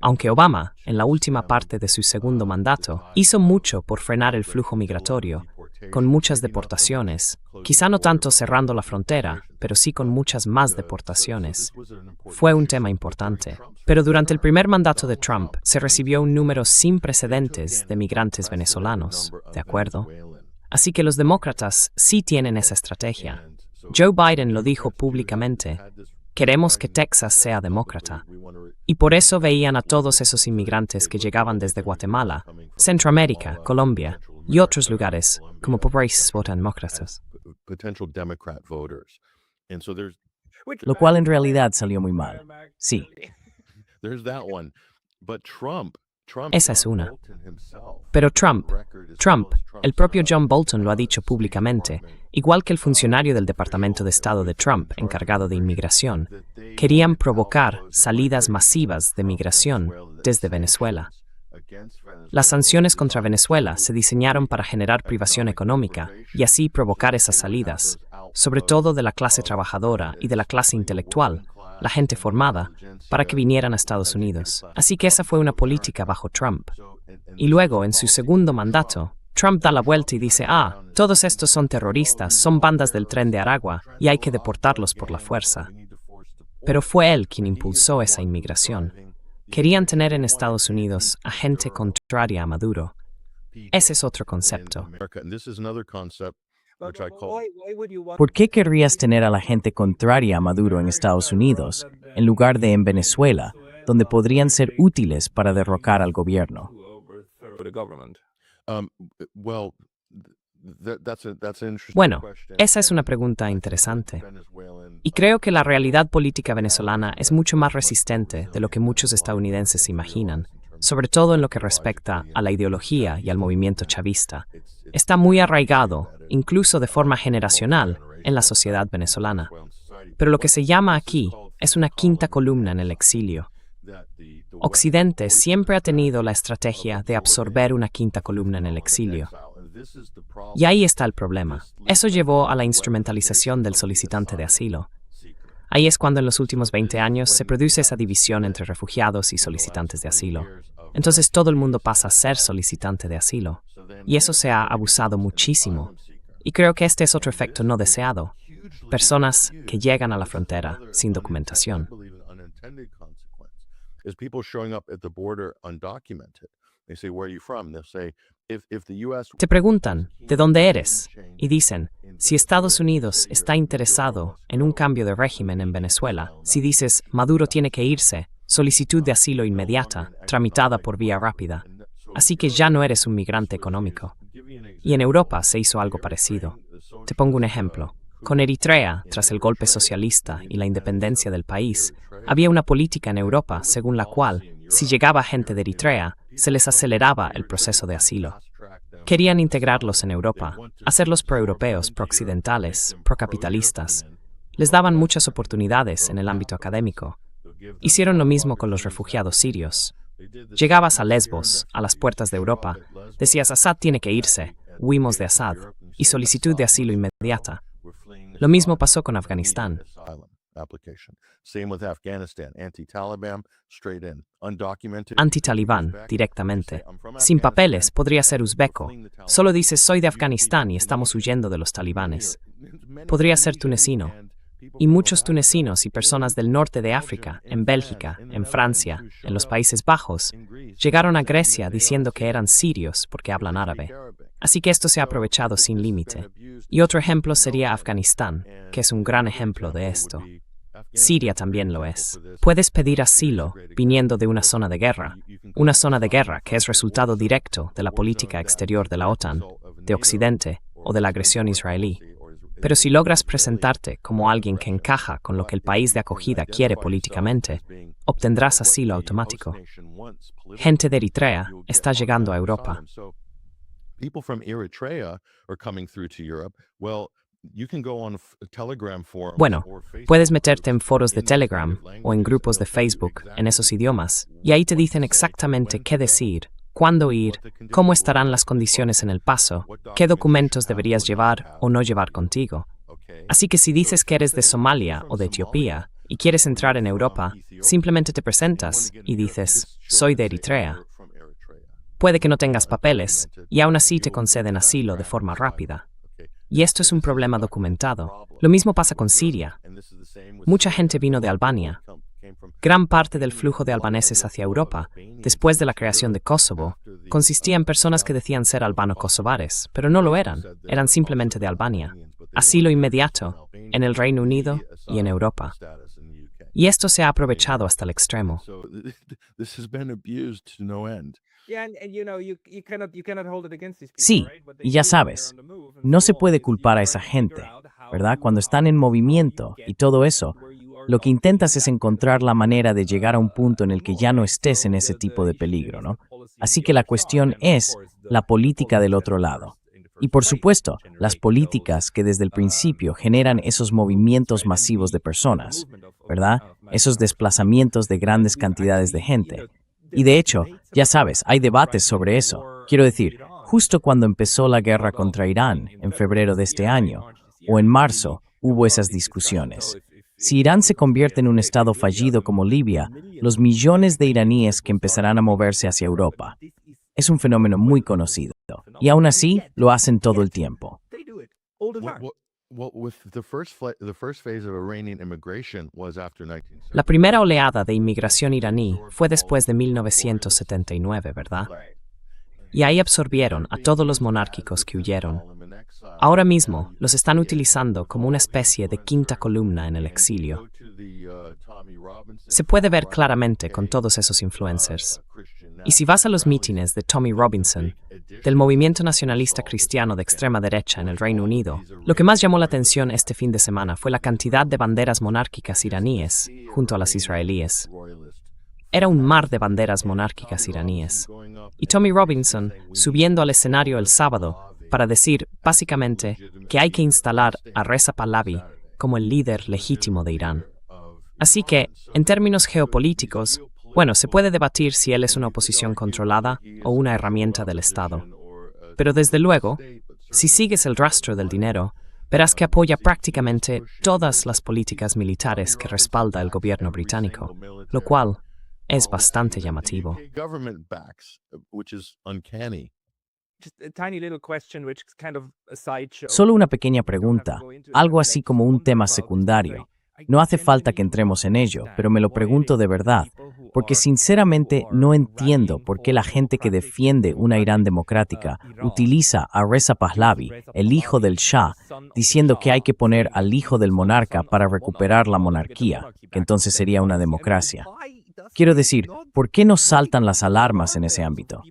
aunque Obama, en la última parte de su segundo mandato, hizo mucho por frenar el flujo migratorio, con muchas deportaciones, quizá no tanto cerrando la frontera, pero sí con muchas más deportaciones. Fue un tema importante. Pero durante el primer mandato de Trump se recibió un número sin precedentes de migrantes venezolanos, ¿de acuerdo? Así que los demócratas sí tienen esa estrategia. Joe Biden lo dijo públicamente. Queremos que Texas sea demócrata. Y por eso veían a todos esos inmigrantes que llegaban desde Guatemala, Centroamérica, Colombia y otros lugares como populares votan demócratas. Lo cual en realidad salió muy mal. Sí. Esa es una. Pero Trump, el propio John Bolton lo ha dicho públicamente, igual que el funcionario del Departamento de Estado de Trump encargado de inmigración, querían provocar salidas masivas de migración desde Venezuela. Las sanciones contra Venezuela se diseñaron para generar privación económica y así provocar esas salidas, sobre todo de la clase trabajadora y de la clase intelectual, la gente formada, para que vinieran a Estados Unidos. Así que esa fue una política bajo Trump. Y luego, en su segundo mandato, Trump da la vuelta y dice, todos estos son terroristas, son bandas del Tren de Aragua y hay que deportarlos por la fuerza. Pero fue él quien impulsó esa inmigración. Querían tener en Estados Unidos a gente contraria a Maduro. Ese es otro concepto. ¿Por qué querrías tener a la gente contraria a Maduro en Estados Unidos, en lugar de en Venezuela, donde podrían ser útiles para derrocar al gobierno? Bueno, esa es una pregunta interesante. Y creo que la realidad política venezolana es mucho más resistente de lo que muchos estadounidenses imaginan, sobre todo en lo que respecta a la ideología y al movimiento chavista. Está muy arraigado, incluso de forma generacional, en la sociedad venezolana. Pero lo que se llama aquí es una quinta columna en el exilio. Occidente siempre ha tenido la estrategia de absorber una quinta columna en el exilio. Y ahí está el problema. Eso llevó a la instrumentalización del solicitante de asilo. Ahí es cuando en los últimos 20 años se produce esa división entre refugiados y solicitantes de asilo. Entonces todo el mundo pasa a ser solicitante de asilo. Y eso se ha abusado muchísimo. Y creo que este es otro efecto no deseado. Personas que llegan a la frontera sin documentación. Te preguntan, ¿de dónde eres? Y dicen, si Estados Unidos está interesado en un cambio de régimen en Venezuela, si dices, Maduro tiene que irse, solicitud de asilo inmediata, tramitada por vía rápida. Así que ya no eres un migrante económico. Y en Europa se hizo algo parecido. Te pongo un ejemplo. Con Eritrea, tras el golpe socialista y la independencia del país, había una política en Europa según la cual, si llegaba gente de Eritrea, se les aceleraba el proceso de asilo. Querían integrarlos en Europa, hacerlos pro-europeos, pro-occidentales, pro-capitalistas. Les daban muchas oportunidades en el ámbito académico. Hicieron lo mismo con los refugiados sirios. Llegabas a Lesbos, a las puertas de Europa, decías Assad tiene que irse, huimos de Assad, y solicitud de asilo inmediata. Lo mismo pasó con Afganistán. Anti-talibán, directamente. Sin papeles, podría ser uzbeco. Solo dices soy de Afganistán y estamos huyendo de los talibanes. Podría ser tunecino. Y muchos tunecinos y personas del norte de África, en Bélgica, en Francia, en los Países Bajos, llegaron a Grecia diciendo que eran sirios porque hablan árabe. Así que esto se ha aprovechado sin límite. Y otro ejemplo sería Afganistán, que es un gran ejemplo de esto. Siria también lo es. Puedes pedir asilo viniendo de una zona de guerra que es resultado directo de la política exterior de la OTAN, de Occidente o de la agresión israelí. Pero si logras presentarte como alguien que encaja con lo que el país de acogida quiere políticamente, obtendrás asilo automático. Gente de Eritrea está llegando a Europa. Bueno, puedes meterte en foros de Telegram o en grupos de Facebook en esos idiomas, y ahí te dicen exactamente qué decir, cuándo ir, cómo estarán las condiciones en el paso, qué documentos deberías llevar o no llevar contigo. Así que si dices que eres de Somalia o de Etiopía y quieres entrar en Europa, simplemente te presentas y dices, soy de Eritrea. Puede que no tengas papeles y aún así te conceden asilo de forma rápida. Y esto es un problema documentado. Lo mismo pasa con Siria. Mucha gente vino de Albania. Gran parte del flujo de albaneses hacia Europa, después de la creación de Kosovo, consistía en personas que decían ser albano-kosovares, pero no lo eran simplemente de Albania. Asilo inmediato, en el Reino Unido y en Europa. Y esto se ha aprovechado hasta el extremo. Sí, y ya sabes, no se puede culpar a esa gente, ¿verdad? Cuando están en movimiento y todo eso, lo que intentas es encontrar la manera de llegar a un punto en el que ya no estés en ese tipo de peligro, ¿no? Así que la cuestión es la política del otro lado. Y por supuesto, las políticas que desde el principio generan esos movimientos masivos de personas, ¿verdad? Esos desplazamientos de grandes cantidades de gente. Y de hecho, ya sabes, hay debates sobre eso. Quiero decir, justo cuando empezó la guerra contra Irán, en febrero de este año, o en marzo, hubo esas discusiones. Si Irán se convierte en un estado fallido como Libia, los millones de iraníes que empezarán a moverse hacia Europa. Es un fenómeno muy conocido. Y aún así, lo hacen todo el tiempo. La primera oleada de inmigración iraní fue después de 1979, ¿verdad? Y ahí absorbieron a todos los monárquicos que huyeron. Ahora mismo los están utilizando como una especie de quinta columna en el exilio. Se puede ver claramente con todos esos influencers. Y si vas a los mítines de Tommy Robinson, del movimiento nacionalista cristiano de extrema derecha en el Reino Unido, lo que más llamó la atención este fin de semana fue la cantidad de banderas monárquicas iraníes junto a las israelíes. Era un mar de banderas monárquicas iraníes. Y Tommy Robinson subiendo al escenario el sábado para decir, básicamente, que hay que instalar a Reza Pahlavi como el líder legítimo de Irán. Así que, en términos geopolíticos, bueno, se puede debatir si él es una oposición controlada o una herramienta del Estado. Pero desde luego, si sigues el rastro del dinero, verás que apoya prácticamente todas las políticas militares que respalda el gobierno británico, lo cual es bastante llamativo. Solo una pequeña pregunta, algo así como un tema secundario. No hace falta que entremos en ello, pero me lo pregunto de verdad, porque sinceramente no entiendo por qué la gente que defiende una Irán democrática utiliza a Reza Pahlavi, el hijo del Shah, diciendo que hay que poner al hijo del monarca para recuperar la monarquía, que entonces sería una democracia. Quiero decir, ¿por qué no saltan las alarmas en ese ámbito?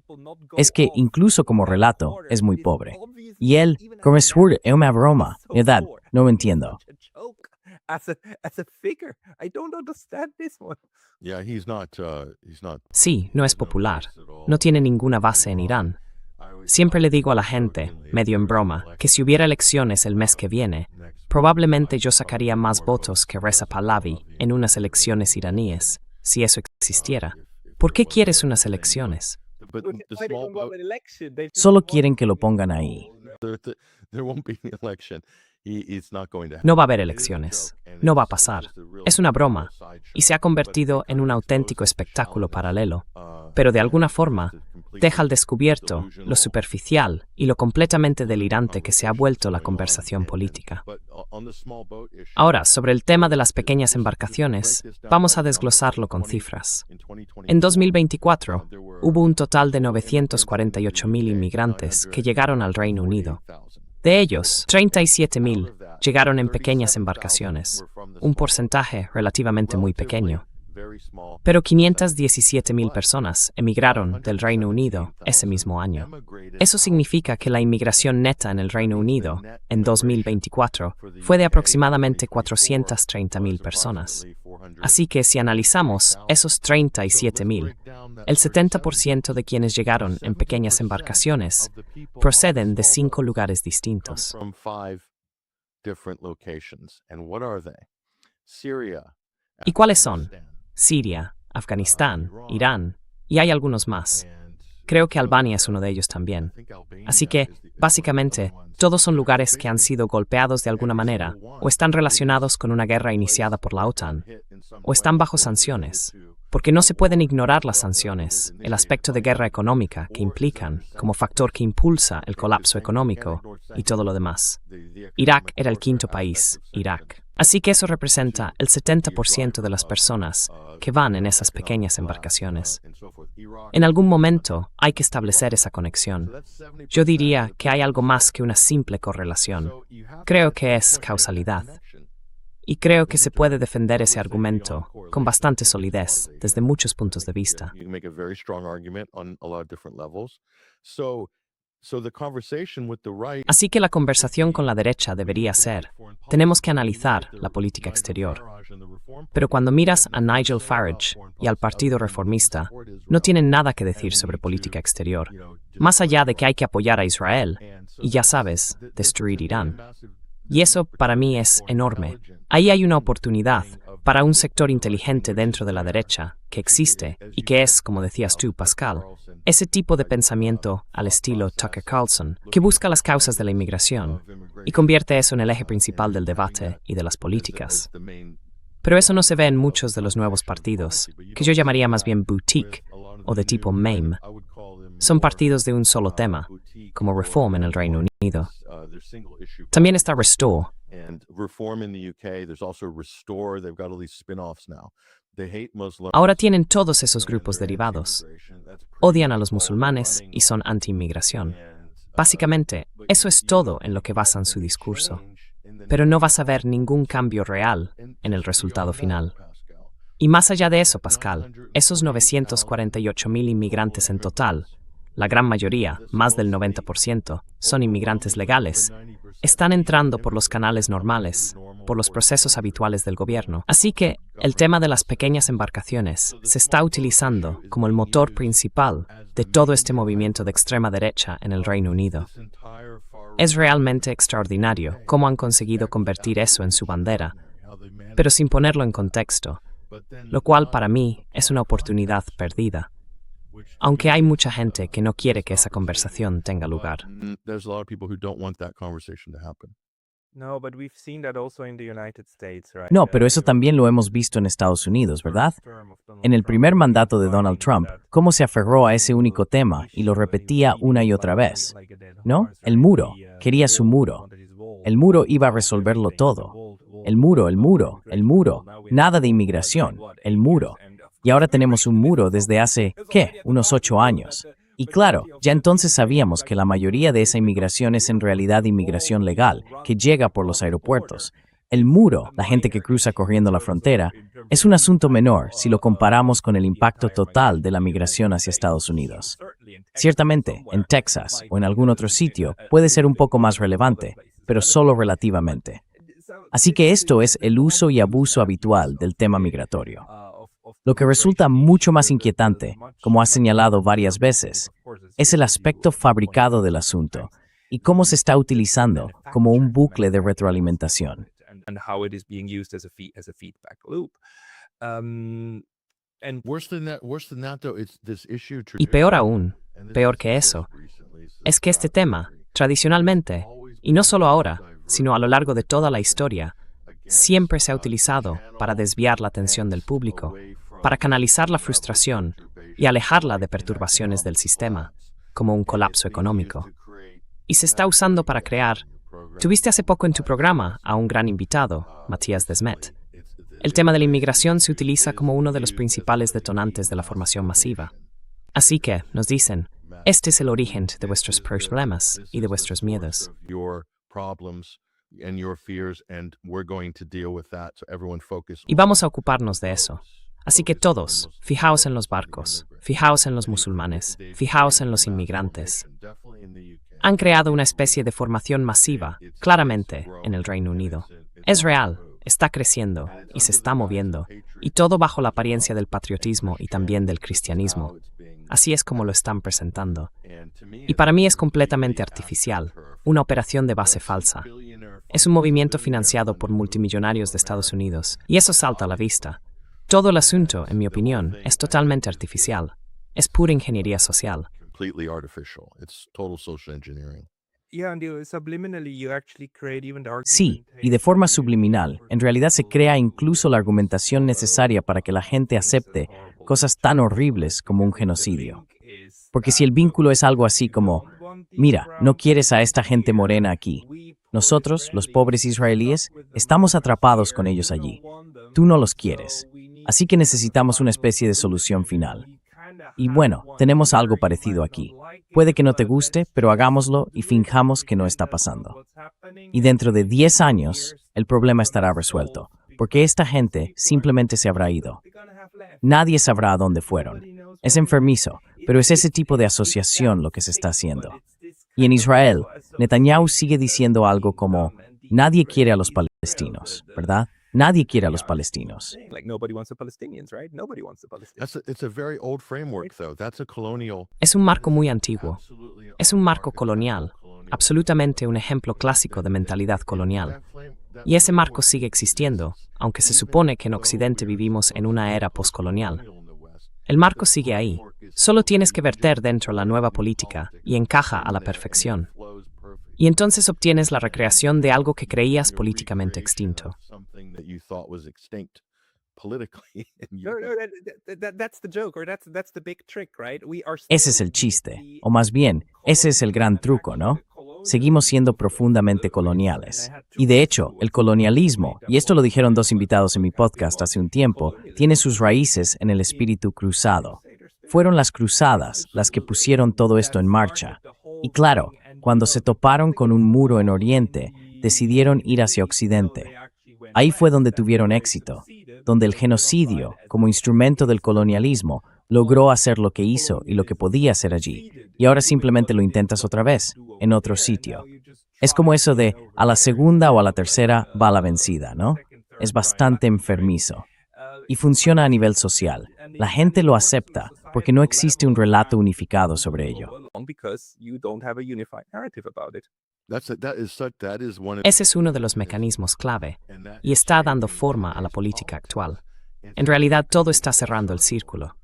Es que, incluso como relato, es muy pobre. Y él, como es una broma, ¿verdad? No lo entiendo. Sí, no es popular. No tiene ninguna base en Irán. Siempre le digo a la gente, medio en broma, que si hubiera elecciones el mes que viene, probablemente yo sacaría más votos que Reza Pahlavi en unas elecciones iraníes, si eso existiera. ¿Por qué quieres unas elecciones? Solo quieren que lo pongan ahí. No va a haber elecciones. No va a pasar. Es una broma. Y se ha convertido en un auténtico espectáculo paralelo. Pero de alguna forma, deja al descubierto lo superficial y lo completamente delirante que se ha vuelto la conversación política. Ahora, sobre el tema de las pequeñas embarcaciones, vamos a desglosarlo con cifras. En 2024, hubo un total de 948.000 inmigrantes que llegaron al Reino Unido. De ellos, 37.000 llegaron en pequeñas embarcaciones, un porcentaje relativamente muy pequeño. Pero 517.000 personas emigraron del Reino Unido ese mismo año. Eso significa que la inmigración neta en el Reino Unido, en 2024, fue de aproximadamente 430.000 personas. Así que si analizamos esos 37.000, el 70% de quienes llegaron en pequeñas embarcaciones proceden de 5 lugares distintos. ¿Y cuáles son? Siria, Afganistán, Irán, y hay algunos más. Creo que Albania es uno de ellos también. Así que, básicamente, todos son lugares que han sido golpeados de alguna manera, o están relacionados con una guerra iniciada por la OTAN, o están bajo sanciones, porque no se pueden ignorar las sanciones, el aspecto de guerra económica que implican, como factor que impulsa el colapso económico y todo lo demás. Irak era el quinto país, Irak. Así que eso representa el 70% de las personas que van en esas pequeñas embarcaciones. En algún momento hay que establecer esa conexión. Yo diría que hay algo más que una simple correlación. Creo que es causalidad. Y creo que se puede defender ese argumento con bastante solidez desde muchos puntos de vista. Así que la conversación con la derecha debería ser, tenemos que analizar la política exterior. Pero cuando miras a Nigel Farage y al Partido Reformista, no tienen nada que decir sobre política exterior, más allá de que hay que apoyar a Israel y, ya sabes, destruir Irán. Y eso para mí es enorme. Ahí hay una oportunidad para un sector inteligente dentro de la derecha que existe y que es, como decías tú, Pascal, ese tipo de pensamiento al estilo Tucker Carlson, que busca las causas de la inmigración y convierte eso en el eje principal del debate y de las políticas. Pero eso no se ve en muchos de los nuevos partidos, que yo llamaría más bien boutique o de tipo meme. son partidos de un solo tema, como Reform en el Reino Unido. También está Restore. Ahora tienen todos esos grupos derivados. Odian a los musulmanes y son anti-inmigración. Básicamente, eso es todo en lo que basan su discurso. Pero no vas a ver ningún cambio real en el resultado final. Y más allá de eso, Pascal, esos 948.000 inmigrantes en total, la gran mayoría, más del 90%, son inmigrantes legales. Están entrando por los canales normales, por los procesos habituales del gobierno. Así que el tema de las pequeñas embarcaciones se está utilizando como el motor principal de todo este movimiento de extrema derecha en el Reino Unido. Es realmente extraordinario cómo han conseguido convertir eso en su bandera, pero sin ponerlo en contexto, lo cual para mí es una oportunidad perdida. Aunque hay mucha gente que no quiere que esa conversación tenga lugar. No, pero eso también lo hemos visto en Estados Unidos, ¿verdad? En el primer mandato de Donald Trump, cómo se aferró a ese único tema y lo repetía una y otra vez. ¿No? El muro. Quería su muro. El muro iba a resolverlo todo. El muro, el muro, el muro. Nada de inmigración. El muro. Y ahora tenemos un muro desde hace, ¿qué? Unos 8 años. Y claro, ya entonces sabíamos que la mayoría de esa inmigración es en realidad inmigración legal, que llega por los aeropuertos. El muro, la gente que cruza corriendo la frontera, es un asunto menor si lo comparamos con el impacto total de la migración hacia Estados Unidos. Ciertamente, en Texas o en algún otro sitio puede ser un poco más relevante, pero solo relativamente. Así que esto es el uso y abuso habitual del tema migratorio. Lo que resulta mucho más inquietante, como has señalado varias veces, es el aspecto fabricado del asunto y cómo se está utilizando como un bucle de retroalimentación. Y peor aún, peor que eso, es que este tema, tradicionalmente, y no solo ahora, sino a lo largo de toda la historia, siempre se ha utilizado para desviar la atención del público, para canalizar la frustración y alejarla de perturbaciones del sistema, como un colapso económico. Y se está usando para crear. Tuviste hace poco en tu programa a un gran invitado, Matías Desmet. El tema de la inmigración se utiliza como uno de los principales detonantes de la formación masiva. Así que, nos dicen, este es el origen de vuestros problemas y de vuestros miedos. Y vamos a ocuparnos de eso. Así que todos, fijaos en los barcos, fijaos en los musulmanes, fijaos en los inmigrantes. Han creado una especie de formación masiva, claramente, en el Reino Unido. Es real, está creciendo y se está moviendo, y todo bajo la apariencia del patriotismo y también del cristianismo. Así es como lo están presentando. Y para mí es completamente artificial, una operación de base falsa. Es un movimiento financiado por multimillonarios de Estados Unidos, y eso salta a la vista. Todo el asunto, en mi opinión, es totalmente artificial. Es pura ingeniería social. Sí, y de forma subliminal, en realidad se crea incluso la argumentación necesaria para que la gente acepte cosas tan horribles como un genocidio. Porque si el vínculo es algo así como, mira, no quieres a esta gente morena aquí. Nosotros, los pobres israelíes, estamos atrapados con ellos allí. Tú no los quieres. Así que necesitamos una especie de solución final. Y bueno, tenemos algo parecido aquí. Puede que no te guste, pero hagámoslo y finjamos que no está pasando. Y dentro de 10 años, el problema estará resuelto, porque esta gente simplemente se habrá ido. Nadie sabrá a dónde fueron. Es enfermizo, pero es ese tipo de asociación lo que se está haciendo. Y en Israel, Netanyahu sigue diciendo algo como, nadie quiere a los palestinos, ¿verdad? Nadie quiere a los palestinos. Es un marco muy antiguo. Es un marco colonial, absolutamente un ejemplo clásico de mentalidad colonial. Y ese marco sigue existiendo, aunque se supone que en Occidente vivimos en una era postcolonial. El marco sigue ahí. Solo tienes que verter dentro la nueva política y encaja a la perfección. Y entonces obtienes la recreación de algo que creías políticamente extinto. Ese es el chiste, o más bien, ese es el gran truco, ¿no? Seguimos siendo profundamente coloniales. Y de hecho, el colonialismo, y esto lo dijeron dos invitados en mi podcast hace un tiempo, tiene sus raíces en el espíritu cruzado. Fueron las cruzadas las que pusieron todo esto en marcha. Y claro, cuando se toparon con un muro en Oriente, decidieron ir hacia Occidente. Ahí fue donde tuvieron éxito, donde el genocidio, como instrumento del colonialismo, logró hacer lo que hizo y lo que podía hacer allí. Y ahora simplemente lo intentas otra vez, en otro sitio. Es como eso de a la segunda o a la tercera va la vencida, ¿no? Es bastante enfermizo. Y funciona a nivel social. La gente lo acepta porque no existe un relato unificado sobre ello. Ese es uno de los mecanismos clave y está dando forma a la política actual. En realidad, todo está cerrando el círculo.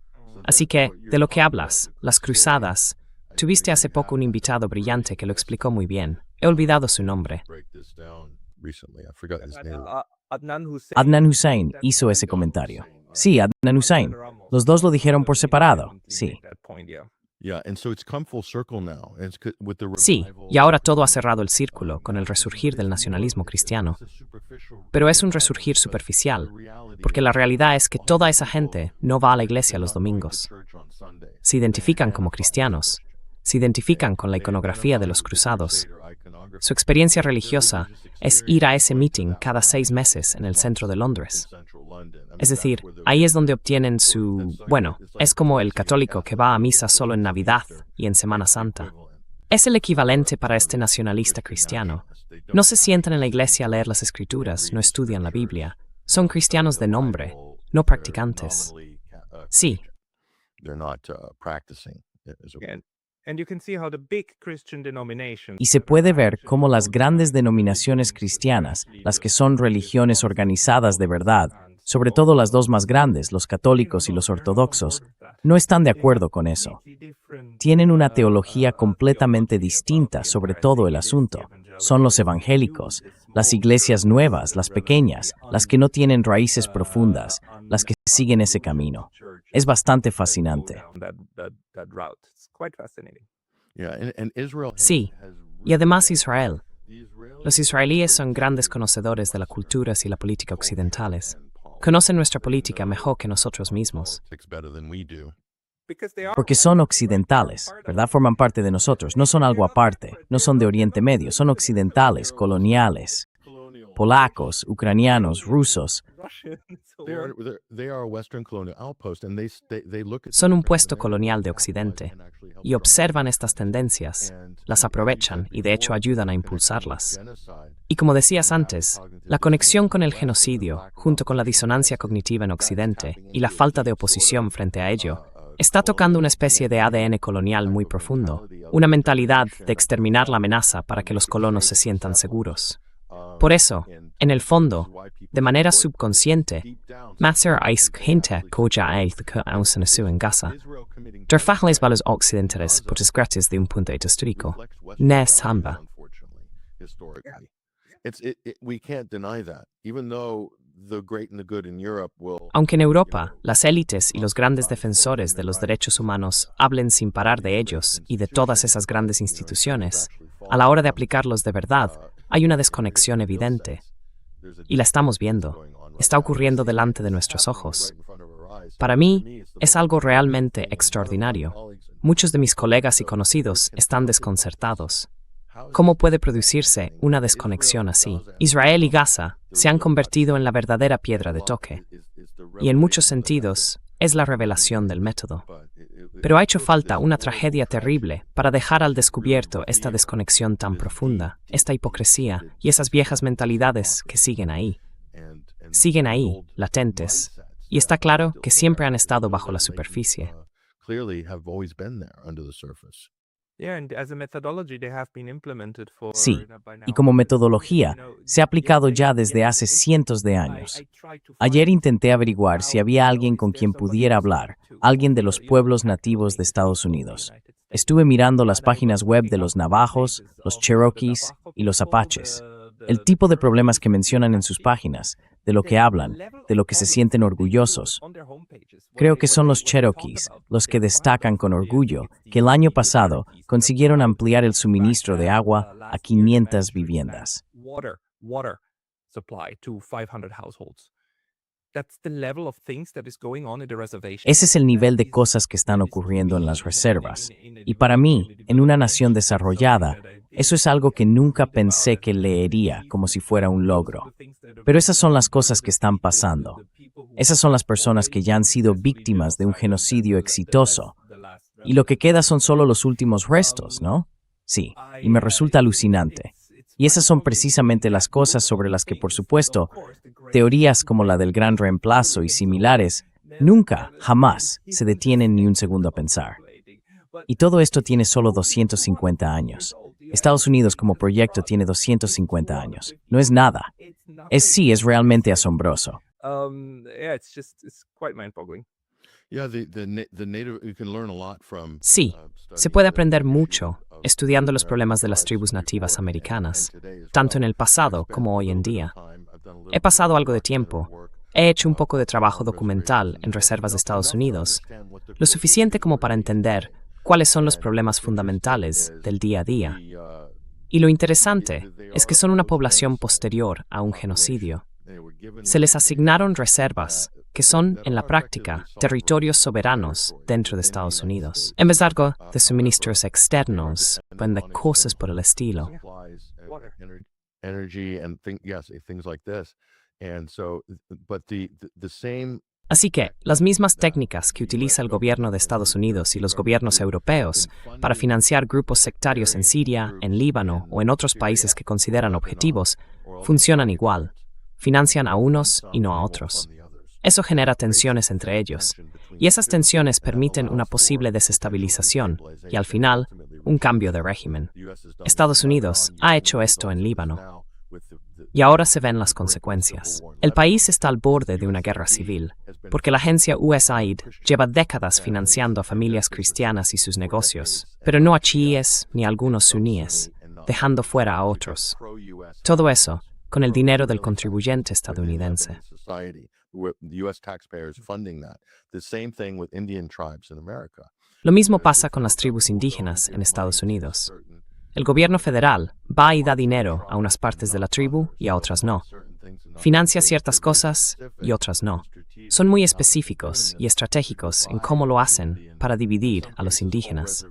Así que, de lo que hablas, las cruzadas, tuviste hace poco un invitado brillante que lo explicó muy bien. He olvidado su nombre. Adnan Hussein hizo ese comentario. Sí, Adnan Hussein. Los dos lo dijeron por separado, sí. Sí, y ahora todo ha cerrado el círculo con el resurgir del nacionalismo cristiano. Pero es un resurgir superficial, porque la realidad es que toda esa gente no va a la iglesia los domingos. Se identifican como cristianos, se identifican con la iconografía de los cruzados. Su experiencia religiosa es ir a ese meeting cada 6 meses en el centro de Londres. Es decir, ahí es donde obtienen es como el católico que va a misa solo en Navidad y en Semana Santa. Es el equivalente para este nacionalista cristiano. No se sientan en la iglesia a leer las escrituras, no estudian la Biblia. Son cristianos de nombre, no practicantes. Sí. Y se puede ver cómo las grandes denominaciones cristianas, las que son religiones organizadas de verdad, sobre todo las dos más grandes, los católicos y los ortodoxos, no están de acuerdo con eso. Tienen una teología completamente distinta sobre todo el asunto. Son los evangélicos, las iglesias nuevas, las pequeñas, las que no tienen raíces profundas, las que siguen ese camino. Es bastante fascinante. Sí, y además Israel. Los israelíes son grandes conocedores de las culturas y la política occidentales. Conocen nuestra política mejor que nosotros mismos. Porque son occidentales, ¿verdad? Forman parte de nosotros, no son algo aparte, no son de Oriente Medio, son occidentales, coloniales, polacos, ucranianos, rusos. Son un puesto colonial de Occidente y observan estas tendencias, las aprovechan y de hecho ayudan a impulsarlas. Y como decías antes, la conexión con el genocidio, junto con la disonancia cognitiva en Occidente y la falta de oposición frente a ello, está tocando una especie de ADN colonial muy profundo, una mentalidad de exterminar la amenaza para que los colonos se sientan seguros. Por eso, en el fondo, de manera subconsciente, Matzer Eich hinter koja eithke ausenesu en Gaza. Der Fachles Valles Occidentales putas gratis de un punto histórico. Nes hamba. Aunque en Europa, las élites y los grandes defensores de los derechos humanos hablen sin parar de ellos y de todas esas grandes instituciones, a la hora de aplicarlos de verdad, hay una desconexión evidente. Y la estamos viendo. Está ocurriendo delante de nuestros ojos. Para mí, es algo realmente extraordinario. Muchos de mis colegas y conocidos están desconcertados. ¿Cómo puede producirse una desconexión así? Israel y Gaza se han convertido en la verdadera piedra de toque. Y en muchos sentidos, es la revelación del método. Pero ha hecho falta una tragedia terrible para dejar al descubierto esta desconexión tan profunda, esta hipocresía y esas viejas mentalidades que siguen ahí. Siguen ahí, latentes, y está claro que siempre han estado bajo la superficie. Sí, y como metodología, se ha aplicado ya desde hace cientos de años. Ayer intenté averiguar si había alguien con quien pudiera hablar, alguien de los pueblos nativos de Estados Unidos. Estuve mirando las páginas web de los navajos, los cherokees y los apaches. El tipo de problemas que mencionan en sus páginas, de lo que hablan, de lo que se sienten orgullosos. Creo que son los Cherokees, los que destacan con orgullo que el año pasado consiguieron ampliar el suministro de agua a 500 viviendas. Ese es el nivel de cosas que están ocurriendo en las reservas. Y para mí, en una nación desarrollada, eso es algo que nunca pensé que leería como si fuera un logro. Pero esas son las cosas que están pasando. Esas son las personas que ya han sido víctimas de un genocidio exitoso. Y lo que queda son solo los últimos restos, ¿no? Sí, y me resulta alucinante. Y esas son precisamente las cosas sobre las que, por supuesto, teorías como la del gran reemplazo y similares nunca, jamás se detienen ni un segundo a pensar. Y todo esto tiene solo 250 años. Estados Unidos como proyecto tiene 250 años. No es nada. Es realmente asombroso. Sí, se puede aprender mucho estudiando los problemas de las tribus nativas americanas, tanto en el pasado como hoy en día. He pasado algo de tiempo. He hecho un poco de trabajo documental en reservas de Estados Unidos, lo suficiente como para entender cuáles son los problemas fundamentales del día a día. Y lo interesante es que son una población posterior a un genocidio. Se les asignaron reservas, que son, en la práctica, territorios soberanos dentro de Estados Unidos, en vez de suministros externos, de cosas por el estilo. Así que, las mismas técnicas que utiliza el gobierno de Estados Unidos y los gobiernos europeos para financiar grupos sectarios en Siria, en Líbano o en otros países que consideran objetivos, funcionan igual. Financian a unos y no a otros. Eso genera tensiones entre ellos, y esas tensiones permiten una posible desestabilización y, al final, un cambio de régimen. Estados Unidos ha hecho esto en Líbano. Y ahora se ven las consecuencias. El país está al borde de una guerra civil, porque la agencia USAID lleva décadas financiando a familias cristianas y sus negocios, pero no a chiíes ni a algunos suníes, dejando fuera a otros. Todo eso con el dinero del contribuyente estadounidense. Lo mismo pasa con las tribus indígenas en Estados Unidos. El gobierno federal va y da dinero a unas partes de la tribu y a otras no. Financia ciertas cosas y otras no. Son muy específicos y estratégicos en cómo lo hacen para dividir a los indígenas.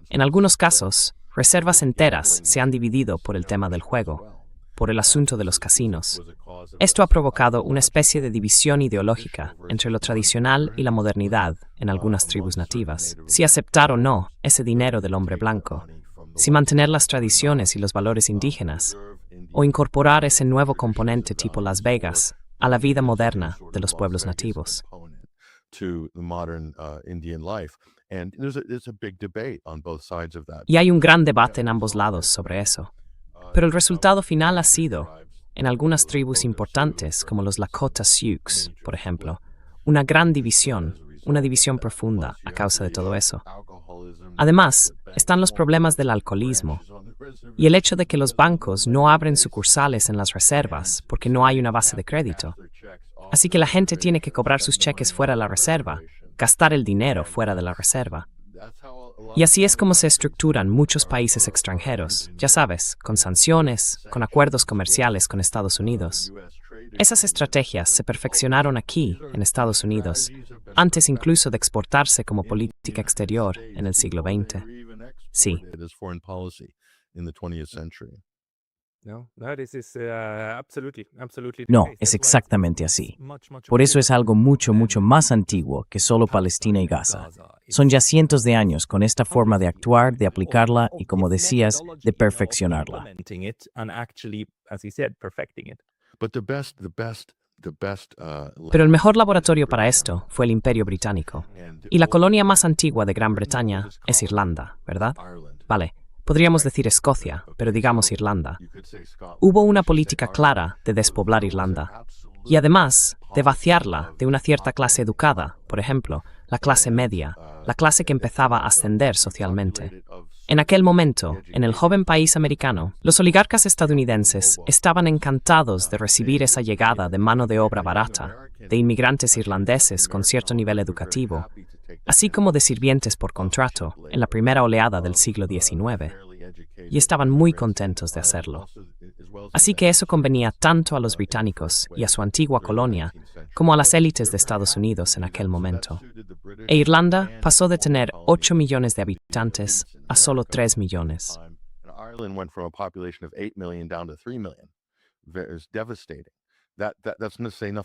En algunos casos, reservas enteras se han dividido por el tema del juego, por el asunto de los casinos. Esto ha provocado una especie de división ideológica entre lo tradicional y la modernidad en algunas tribus nativas. Si aceptar o no ese dinero del hombre blanco, si mantener las tradiciones y los valores indígenas, o incorporar ese nuevo componente tipo Las Vegas a la vida moderna de los pueblos nativos. Y hay un gran debate en ambos lados sobre eso. Pero el resultado final ha sido, en algunas tribus importantes, como los Lakota Sioux, por ejemplo, una gran división, una división profunda a causa de todo eso. Además, están los problemas del alcoholismo y el hecho de que los bancos no abren sucursales en las reservas porque no hay una base de crédito. Así que la gente tiene que cobrar sus cheques fuera de la reserva, gastar el dinero fuera de la reserva. Y así es como se estructuran muchos países extranjeros, ya sabes, con sanciones, con acuerdos comerciales con Estados Unidos. Esas estrategias se perfeccionaron aquí, en Estados Unidos, antes incluso de exportarse como política exterior en el siglo XX. Sí. No, es exactamente así. Por eso es algo mucho más antiguo que solo Palestina y Gaza. Son ya cientos de años con esta forma de actuar, de aplicarla y, como decías, de perfeccionarla. Pero el mejor laboratorio para esto fue el Imperio Británico. Y la colonia más antigua de Gran Bretaña es Irlanda, ¿verdad? Vale. Podríamos decir Escocia, pero digamos Irlanda. Hubo una política clara de despoblar Irlanda. y además de vaciarla de una cierta clase educada, por ejemplo, la clase media, la clase que empezaba a ascender socialmente. En aquel momento, en el joven país americano, los oligarcas estadounidenses estaban encantados de recibir esa llegada de mano de obra barata, de inmigrantes irlandeses con cierto nivel educativo, así como de sirvientes por contrato en la primera oleada del siglo XIX, y estaban muy contentos de hacerlo. Así que eso convenía tanto a los británicos y a su antigua colonia como a las élites de Estados Unidos en aquel momento. E Irlanda pasó de tener 8 millones de habitantes a solo 3 millones.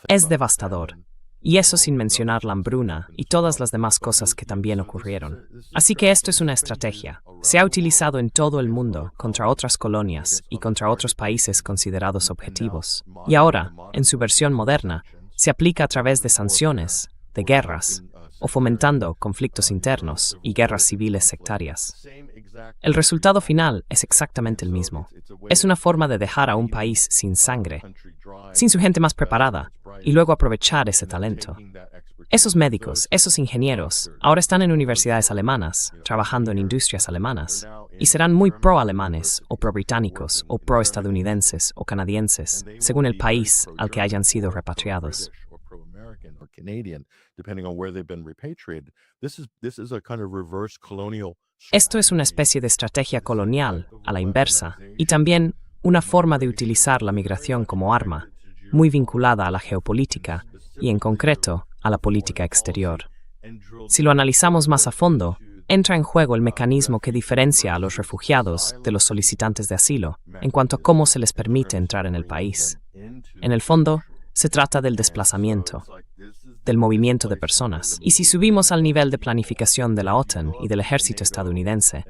Es devastador. Y eso sin mencionar la hambruna y todas las demás cosas que también ocurrieron. Así que esto es una estrategia. Se ha utilizado en todo el mundo contra otras colonias y contra otros países considerados objetivos. Y ahora, en su versión moderna, se aplica a través de sanciones, de guerras, o fomentando conflictos internos y guerras civiles sectarias. El resultado final es exactamente el mismo. Es una forma de dejar a un país sin sangre, sin su gente más preparada, y luego aprovechar ese talento. Esos médicos, esos ingenieros, ahora están en universidades alemanas, trabajando en industrias alemanas, y serán muy pro-alemanes, o pro-británicos, o pro-estadounidenses, o canadienses, según el país al que hayan sido repatriados. Esto es una especie de estrategia colonial, a la inversa, y también una forma de utilizar la migración como arma, muy vinculada a la geopolítica y, en concreto, a la política exterior. Si lo analizamos más a fondo, entra en juego el mecanismo que diferencia a los refugiados de los solicitantes de asilo en cuanto a cómo se les permite entrar en el país. En el fondo, se trata del desplazamiento, del movimiento de personas. Y si subimos al nivel de planificación de la OTAN y del ejército estadounidense,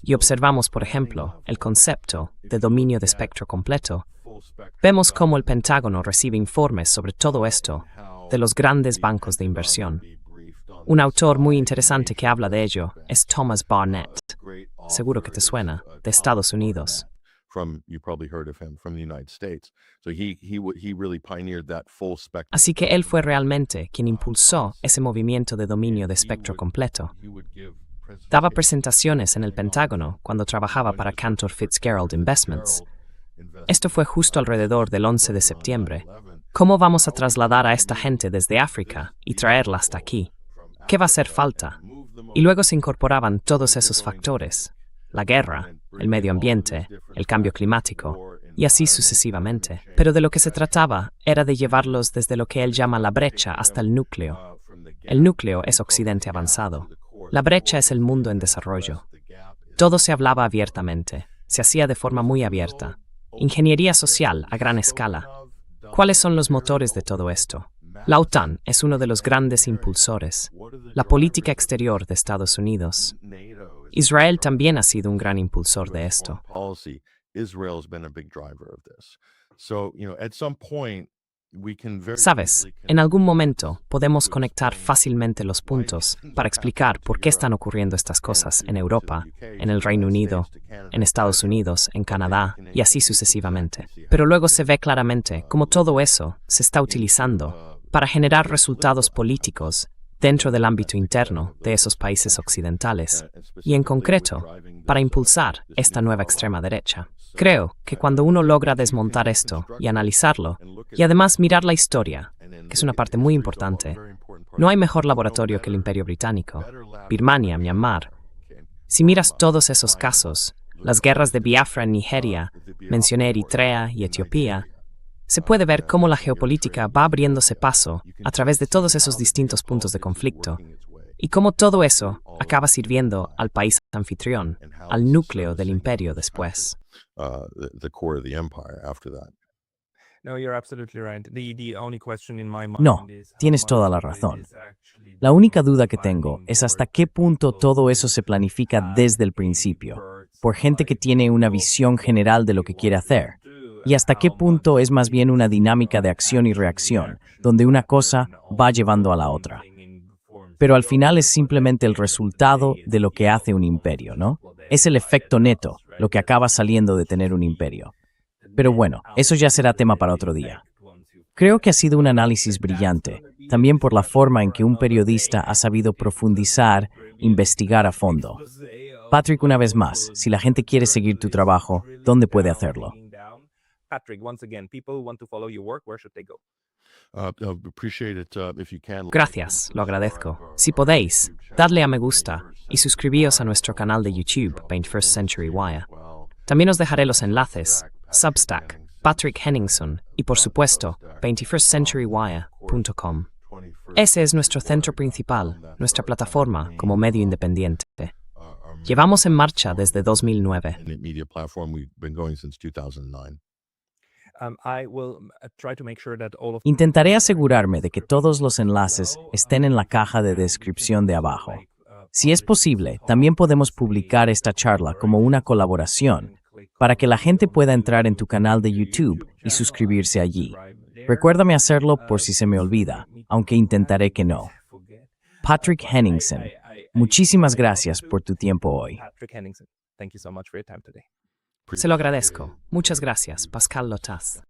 y observamos, por ejemplo, el concepto de dominio de espectro completo, vemos cómo el Pentágono recibe informes sobre todo esto de los grandes bancos de inversión. Un autor muy interesante que habla de ello es Thomas Barnett. Seguro que te suena, de Estados Unidos. Así que él fue realmente quien impulsó ese movimiento de dominio de espectro completo. Daba presentaciones en el Pentágono cuando trabajaba para Cantor Fitzgerald Investments. Esto fue justo alrededor del 11 de septiembre. ¿Cómo vamos a trasladar a esta gente desde África y traerla hasta aquí? ¿Qué va a hacer falta? Y luego se incorporaban todos esos factores: la guerra, el medio ambiente, el cambio climático, y así sucesivamente. Pero de lo que se trataba era de llevarlos desde lo que él llama la brecha hasta el núcleo. El núcleo es Occidente avanzado. La brecha es el mundo en desarrollo. Todo se hablaba abiertamente, se hacía de forma muy abierta. Ingeniería social a gran escala. ¿Cuáles son los motores de todo esto? La OTAN es uno de los grandes impulsores. La política exterior de Estados Unidos. Israel también ha sido un gran impulsor de esto. Sabes, en algún momento podemos conectar fácilmente los puntos para explicar por qué están ocurriendo estas cosas en Europa, en el Reino Unido, en Estados Unidos, en Canadá y así sucesivamente. Pero luego se ve claramente cómo todo eso se está utilizando para generar resultados políticos dentro del ámbito interno de esos países occidentales y, en concreto, para impulsar esta nueva extrema derecha. Creo que cuando uno logra desmontar esto y analizarlo, y además mirar la historia, que es una parte muy importante, no hay mejor laboratorio que el Imperio Británico, Birmania, Myanmar. Si miras todos esos casos, las guerras de Biafra en Nigeria, mencioné Eritrea y Etiopía, se puede ver cómo la geopolítica va abriéndose paso a través de todos esos distintos puntos de conflicto y cómo todo eso acaba sirviendo al país anfitrión, al núcleo del imperio después. No, tienes toda la razón. La única duda que tengo es hasta qué punto todo eso se planifica desde el principio, por gente que tiene una visión general de lo que quiere hacer, y hasta qué punto es más bien una dinámica de acción y reacción, donde una cosa va llevando a la otra. Pero al final es simplemente el resultado de lo que hace un imperio, ¿no? Es el efecto neto, lo que acaba saliendo de tener un imperio. Pero bueno, eso ya será tema para otro día. Creo que ha sido un análisis brillante, también por la forma en que un periodista ha sabido profundizar, investigar a fondo. Patrick, una vez más, si la gente quiere seguir tu trabajo, ¿dónde puede hacerlo? Gracias, lo agradezco. Si podéis, dadle a me gusta y suscribíos a nuestro canal de YouTube, 21st Century Wire. También os dejaré los enlaces, Substack, Patrick Henningson y, por supuesto, 21stcenturywire.com. Ese es nuestro centro principal, nuestra plataforma como medio independiente. Llevamos en marcha desde 2009. Intentaré asegurarme de que todos los enlaces estén en la caja de descripción de abajo. Si es posible, también podemos publicar esta charla como una colaboración para que la gente pueda entrar en tu canal de YouTube y suscribirse allí. Recuérdame hacerlo por si se me olvida, aunque intentaré que no. Patrick Henningson, muchísimas gracias por tu tiempo hoy. Se lo agradezco. Muchas gracias, Pascal Lotas.